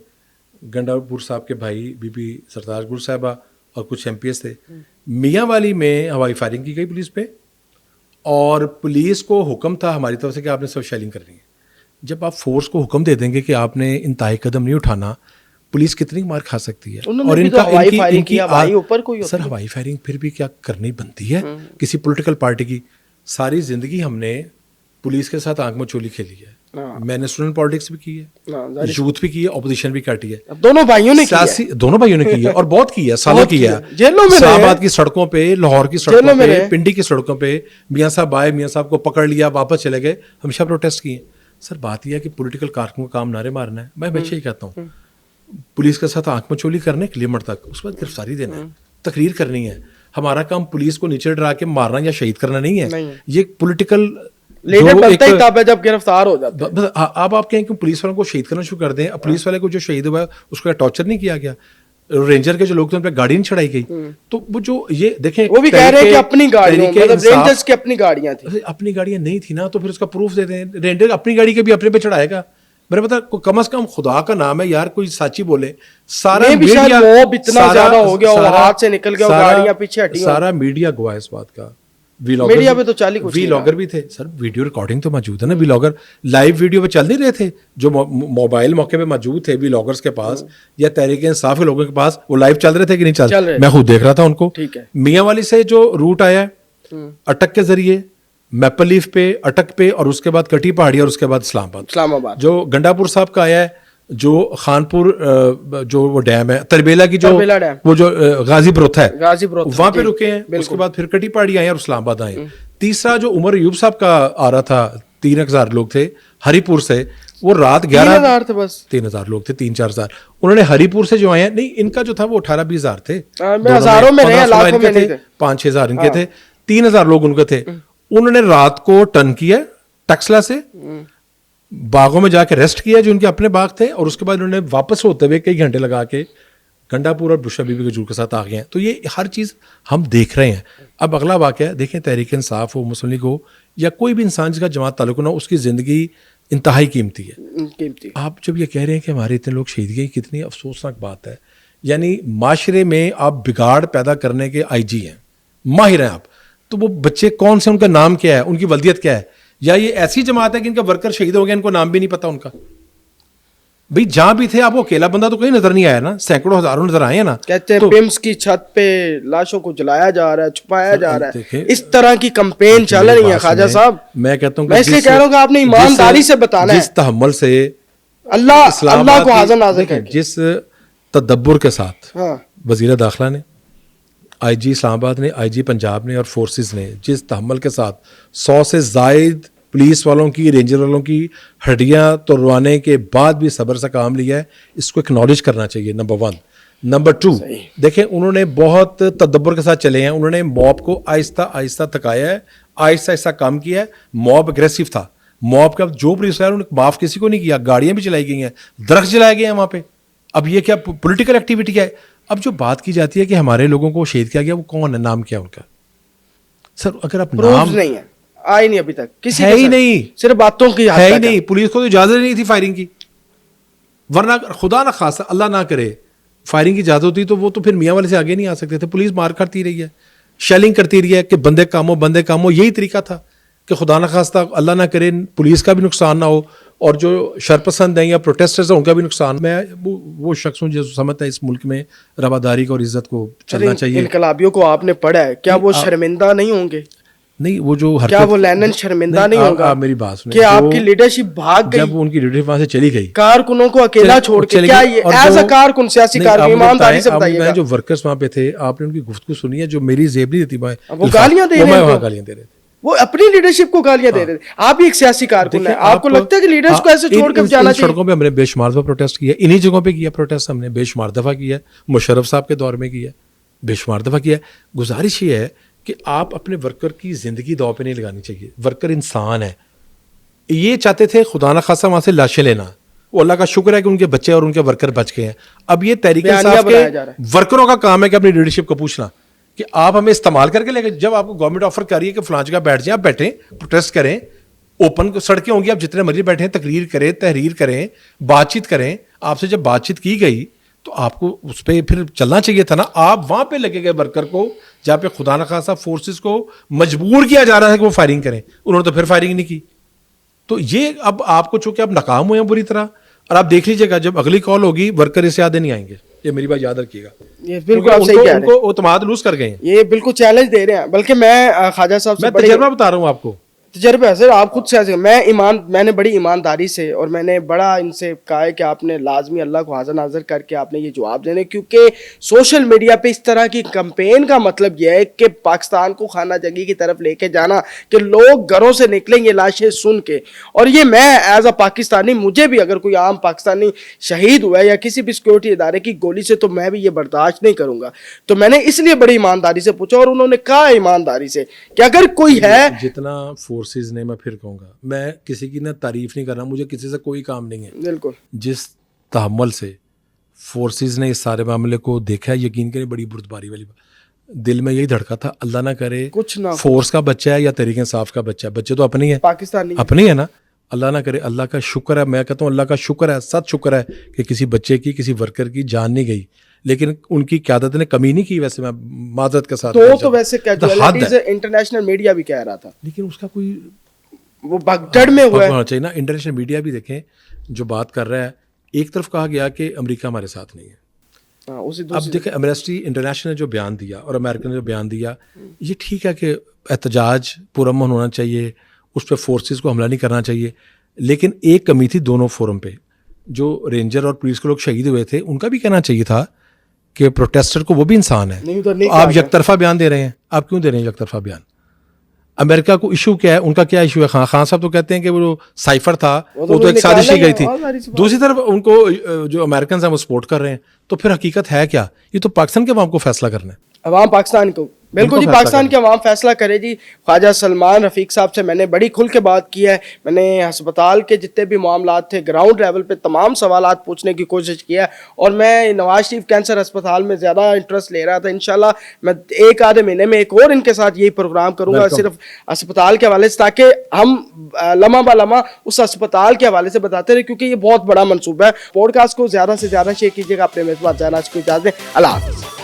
گنڈا پور صاحب کے بھائی بی سرتاج گل صاحبہ اور کچھ MPs تھے. میاں والی میں ہوائی فائرنگ کی گئی پولیس پہ, اور پولیس کو حکم تھا ہماری طرف سے کہ آپ نے سب شیلنگ کرنی ہے. جب آپ فورس کو حکم دے دیں گے کہ آپ نے انتہائی قدم نہیں اٹھانا, پولیس کتنی مار کھا سکتی ہے. اور ان کا سر ہوائی فائرنگ پھر بھی کیا کرنی بنتی ہے کسی پولیٹیکل پارٹی کی. ساری زندگی ہم نے پولیس کے ساتھ آنکھ میں چولی کھیلی ہے. میں نے اسٹوڈنٹ پالیٹکس بھی کی ہے, یوتھ بھی کی ہے, اپوزیشن بھی کاٹی ہے, دونوں بھائیوں نے کی ہے, اور بہت کی ہے, سالوں کی ہے. اسلام آباد کی سڑکوں پہ, لاہور کی سڑکوں پہ, پنڈی کی سڑکوں پہ میاں صاحب آئے, میاں صاحب کو پکڑ لیا, واپس چلے گئے, ہمیشہ پروٹیسٹ کیے. سر بات یہ ہے کہ پولیٹیکل کارکنوں کا کام نعرے مارنا ہے. میں ہمیشہ ہی کہتا ہوں پولیس کے ساتھ آنکھ میں چولی کرنے کے لیے تک, اس کے بعد گرفتاری دینا ہے, تقریر کرنی ہے. ہمارا کام پولیس کو نیچے ڈرا کے مارنا یا شہید کرنا نہیں ہے. یہ پولیٹیکل جب گرفتار ہو جاتا ہے. اب آپ کہیں کہ پولیس والوں کو شہید کرنا شروع کر دیں. پولیس والے کو جو شہید ہوا ہے اس کو ٹارچر نہیں کیا گیا, رینجر کے جو لوگ تھے ان پہ گاڑی نہیں چڑھائی گئی. تو وہ جو یہ دیکھیں, وہ بھی کہہ رہے ہیں کہ اپنی گاڑیاں, مطلب رینجرز کی اپنی گاڑیاں تھیں. اپنی گاڑیاں نہیں تھی نا, تو پھر اس کا پروف دے دیں. رینجر اپنی گاڑی کے بھی اپنے پہ چڑھائے گا. میرے پتا کم از کم خدا کا نام ہے یار, کوئی سچی بولے. سارا میڈیا گواہ اس بات کا. وی لاگر بھی تھے سر, ویڈیو ریکارڈنگ تو موجود ہے نا. وی لاگر لائیو ویڈیو پہ چل نہیں رہے تھے, جو موبائل موقع پہ موجود تھے وی لاگرز کے پاس یا تحریک انصاف کے لوگوں کے پاس, وہ لائیو چل رہے تھے کہ نہیں چل رہے. میں خود دیکھ رہا تھا ان کو. میاں والی سے جو روٹ آیا اٹک کے ذریعے, میپل لیف پہ, اٹک پہ, اور اس کے بعد کٹی پہاڑی, اور اس کے بعد اسلام آباد. جو گنڈا پور صاحب کا آیا ہے, جو خانپور جو وہ ڈیم ہے تربیلا کی, جو وہ جو غازی بروتھ ہے وہاں پہ رکے ہیں. اس کے بعد پھر کٹی پہاڑی آئے اور اسلام آباد آئے. تیسرا جو عمر ایوب صاحب کا آ رہا تھا, 3000 لوگ تھے ہری پور سے, وہ رات 11 تھے, بس 3000 لوگ تھے, 3-4 ہزار. انہوں نے ہری پور سے جو آئے ہیں, نہیں ان کا جو تھا وہ 18-20 ہزار تھے, 5-6 ہزار ان کے تھے, 3000 لوگ ان کے تھے. انہوں نے رات کو ٹرن کیا ٹیکسلا سے, باغوں میں جا کے ریسٹ کیا جو ان کے اپنے باغ تھے, اور اس کے بعد انہوں نے واپس ہوتے ہوئے کئی گھنٹے لگا کے گنڈا پور اور بشرا بی بی کے جھوٹ کے ساتھ آ گئے ہیں. تو یہ ہر چیز ہم دیکھ رہے ہیں. اب اگلا واقعہ دیکھیں, تحریک انصاف ہو, مسلم لیگ ہو, یا کوئی بھی انسان جس کا جماعت تعلق نہ ہو, اس کی زندگی انتہائی قیمتی ہے. آپ جب یہ کہہ رہے ہیں کہ ہمارے اتنے لوگ شہید گئے, کتنی افسوسناک بات ہے. یعنی معاشرے میں آپ بگاڑ پیدا کرنے کے آئی جی ہیں, ماہر ہیں آپ, تو وہ بچے کون سے, ان کا نام کیا ہے, ان کی ولدیت کیا ہے, یا یہ ایسی جماعت ہے کہ ان کا ورکر شہید ہو گیا, ان کو نام بھی نہیں پتا ان کا. بھئی جہاں بھی تھے آپ کو اکیلا بندہ تو کہیں نظر نہیں آیا نا, سینکڑوں ہزاروں نظر آئے ہیں نا. کہتے ہیں پمس کی چھت پہ لاشوں کو جلایا جا رہا ہے, چھپایا جا رہا ہے, اس طرح کی کمپین چل رہی ہے خواجہ صاحب. میں کہتا ہوں میں اس لیے کہہ رہا ہوں کہ آپ نے ایمانداری سے بتانا ہے, جس تحمل سے اللہ کو حاضر ناظر کر کے, جس تدبر کے ساتھ ہاں وزیر داخلہ نے, آئی جی اسلام آباد نے, آئی جی پنجاب نے اور فورسز نے جس تحمل کے ساتھ 100 سے زائد پولیس والوں کی, رینجر والوں کی ہڈیاں توڑوانے کے بعد بھی صبر سے کام لیا ہے, اس کو اکنالج کرنا چاہیے. نمبر 1. نمبر 2, دیکھیں انہوں نے بہت تدبر کے ساتھ چلے ہیں. انہوں نے موب کو آہستہ آہستہ تھکایا ہے, آہستہ آہستہ کام کیا ہے. موب اگریسو تھا, موب کا جو پولیس والے انہوں نے معاف کسی کو نہیں کیا, گاڑیاں بھی چلائی گئی ہیں, درخت جلائے گئے ہیں وہاں پہ. اب یہ کیا پولیٹیکل ایکٹیویٹی ہے؟ اب جو بات کی جاتی ہے کہ ہمارے لوگوں کو شہید کیا گیا, وہ کون ہے, نام کیا ان کا؟ سر اگر آپ نام نہیں ہے, آئی نہیں ابھی تک کسی ہے ہی نہیں, صرف باتوں کی ہے ہی نہیں. پولیس کو تو اجازت نہیں تھی فائرنگ کی, ورنہ خدا نہ خاصا اللہ نہ کرے فائرنگ کی اجازت ہوتی تو وہ تو پھر میاں والے سے آگے نہیں آ سکتے تھے. پولیس مار کرتی رہی ہے, شیلنگ کرتی رہی ہے کہ بندے کام ہو. یہی طریقہ تھا کہ خدا نہ خواستہ اللہ نہ کرے پولیس کا بھی نقصان نہ ہو, اور جو شرپسند ہیں یا پروٹیسٹرز ہیں ان کا بھی نقصان. میں وہ شخص ہوں جو سمجھتا ہے اس ملک میں رواداری کو اور عزت کو چلنا چاہیے. انقلابیوں کو آپ نے پڑھا ہے, کیا وہ شرمندہ نہیں ہوں گے؟ نہیں, وہ جو کیا وہ لینن شرمندہ نہیں ہوگا میری بات سنیں کہ آپ کی لیڈرشپ بھاگ گئی, جب ان کی لیڈرشپ وہاں سے چلی گئی, کارکنوں کو اکیلا چھوڑ کے؟ کیا یہ ایز اے کارکن, سیاسی کارکن, ایمانداری سے بتائیے گا. جو ورکرز وہاں پہ تھے, آپ نے ان کی گفتگو سنی ہے, جو میری زیب نہیں دیتی, وہ گالیاں دے رہے ہیں, گالیاں دے رہے تھے, وہ اپنی لیڈرشپ کو گالیاں دے رہے تھے. آپ بھی ایک سیاسی کارکن ہیں, آپ کو لگتا ہے کہ لیڈرز کو ایسے چھوڑ کے جانا چاہیے؟ سڑکوں پہ ہم نے بے شمار دفعہ پروٹیسٹ کیا, انہی جگہوں پہ کیا پروٹیسٹ, ہم نے بے شمار دفعہ کیا, مشرف صاحب کے دور میں کیا, بے شمار دفعہ کیا. گزارش یہ ہے کہ آپ اپنے ورکر کی زندگی داؤ پہ نہیں لگانی چاہیے. ورکر انسان ہے. یہ چاہتے تھے خدا نہ خاصا وہاں سے لاشیں لینا, وہ اللہ کا شکر ہے کہ ان کے بچے اور ان کے ورکر بچ گئے ہیں. اب یہ تحریک انصاف کے ورکروں کا کام ہے کہ اپنی لیڈرشپ کو پوچھنا کہ آپ ہمیں استعمال کر کے لے گئے. جب آپ کو گورنمنٹ آفر کر رہی ہے کہ فلاں جگہ بیٹھ جائیں, آپ بیٹھیں, پروٹیسٹ کریں, اوپن سڑکیں ہوں گی, آپ جتنے مرضی بیٹھیں, تقریر کریں, تحریر کریں, بات چیت کریں. آپ سے جب بات چیت کی گئی تو آپ کو اس پہ پھر چلنا چاہیے تھا نا. آپ وہاں پہ لگے گئے ورکر کو, جہاں پہ خدا نہ خاصا فورسز کو مجبور کیا جا رہا ہے کہ وہ فائرنگ کریں, انہوں نے تو پھر فائرنگ نہیں کی. تو یہ اب آپ کو چونکہ اب ناکام ہوئے ہیں بری طرح, اور آپ دیکھ لیجیے گا جب اگلی کال ہوگی ورکر اس سے آدھے نہیں آئیں گے. یہ میری بات یاد رکھیے گا. یہ بالکل آپ صحیح کہہ رہے ہیں, ان کو اعتماد لوز کر گئے ہیں, یہ بالکل چیلنج دے رہے ہیں. بلکہ میں خواجہ صاحب سے میں تجربہ بتا رہا ہوں آپ کو, تجربہ ہے سر, آپ خود سے میں نے بڑی ایمانداری سے, اور میں نے بڑا ان سے کہا ہے کہ آپ نے لازمی اللہ کو حاضر ناظر کر کے آپ نے یہ جواب دینے, کیونکہ سوشل میڈیا پہ اس طرح کی کمپین کا مطلب یہ ہے کہ پاکستان کو خانہ جنگی کی طرف لے کے جانا, کہ لوگ گھروں سے نکلیں گے لاشیں سن کے. اور یہ میں ایز اے پاکستانی, مجھے بھی اگر کوئی عام پاکستانی شہید ہوا ہے یا کسی بھی سیکورٹی ادارے کی گولی سے, تو میں بھی یہ برداشت نہیں کروں گا. تو میں نے اس لیے بڑی ایمانداری سے پوچھا, اور انہوں نے کہا ایمانداری سے کہ اگر کوئی ہے جتنا فورسز نے, میں پھر کہوں گا, میں کسی کی نہ تعریف نہیں کر رہا, مجھے کسی سے کوئی کام نہیں ہے. بالکل جس تحمل سے فورسز نے اس سارے معاملے کو دیکھا ہے, یقین کریں بڑی بردباری والی بات. دل میں یہی دھڑکا تھا, اللہ نہ کرے کچھ نہ فورس کا بچہ ہے یا تحریک انصاف کا بچہ ہے, بچے تو اپنے ہی ہیں, پاکستانی اپنے ہی ہے نا. اللہ نہ کرے, اللہ کا شکر ہے, میں کہتا ہوں اللہ کا شکر ہے, سچ شکر ہے کہ کسی بچے کی, کسی ورکر کی جان نہیں گئی. لیکن ان کی قیادت نے کمی نہیں کی, ویسے میں معذرت کے ساتھ تو ویسے انٹرنیشنل میڈیا بھی کہہ رہا تھا, لیکن اس کا کوئی وہ بگڑ میں ہوا ہونا چاہیے نا. انٹرنیشنل میڈیا بھی دیکھیں جو بات کر رہا ہے, ایک طرف کہا گیا کہ امریکہ ہمارے ساتھ نہیں ہے. اب دیکھیں ایمنسٹی انٹرنیشنل نے جو بیان دیا اور امریکہ نے جو بیان دیا, یہ ٹھیک ہے کہ احتجاج پرامن ہونا چاہیے, اس پہ فورسز کو حملہ نہیں کرنا چاہیے, لیکن ایک کمی تھی دونوں فورم پہ. جو رینجر اور پولیس کے لوگ شہید ہوئے تھے, ان کا بھی کہنا چاہیے تھا کہ پروٹیسٹر کو وہ بھی انسان ہے. آپ یک طرفہ بیان دے رہے ہیں, آپ کیوں دے رہے ہیں یک طرفہ بیان؟ امریکہ کو ایشو کیا ہے, ان کا کیا ایشو ہے؟ خان صاحب تو کہتے ہیں کہ وہ سائفر تھا, وہ تو ایک سازش ہی گئی تھی. دوسری طرف ان کو جو امریکنز ہیں وہ سپورٹ کر رہے ہیں. تو پھر حقیقت ہے کیا؟ یہ تو پاکستان کے عوام کو فیصلہ کرنا ہے. عوام پاکستان کو بالکل جی, پاکستان کے عوام فیصلہ کرے جی. خواجہ سلمان رفیق صاحب سے میں نے بڑی کھل کے بات کی ہے, میں نے ہسپتال کے جتنے بھی معاملات تھے گراؤنڈ لیول پہ تمام سوالات پوچھنے کی کوشش کی ہے, اور میں نواز شریف کینسر ہسپتال میں زیادہ انٹرسٹ لے رہا تھا. انشاءاللہ میں ایک آدھے مہینے میں ایک اور ان کے ساتھ یہی پروگرام کروں گا صرف ہسپتال کے حوالے سے, تاکہ ہم لمحہ بہ لمحہ اس ہسپتال کے حوالے سے بتاتے رہے, کیونکہ یہ بہت بڑا منصوبہ ہے. پوڈ کاسٹ کو زیادہ سے زیادہ شیئر کیجیے گا. اپنے میزبان زین آج کو اجازت دیں. اللہ حافظ.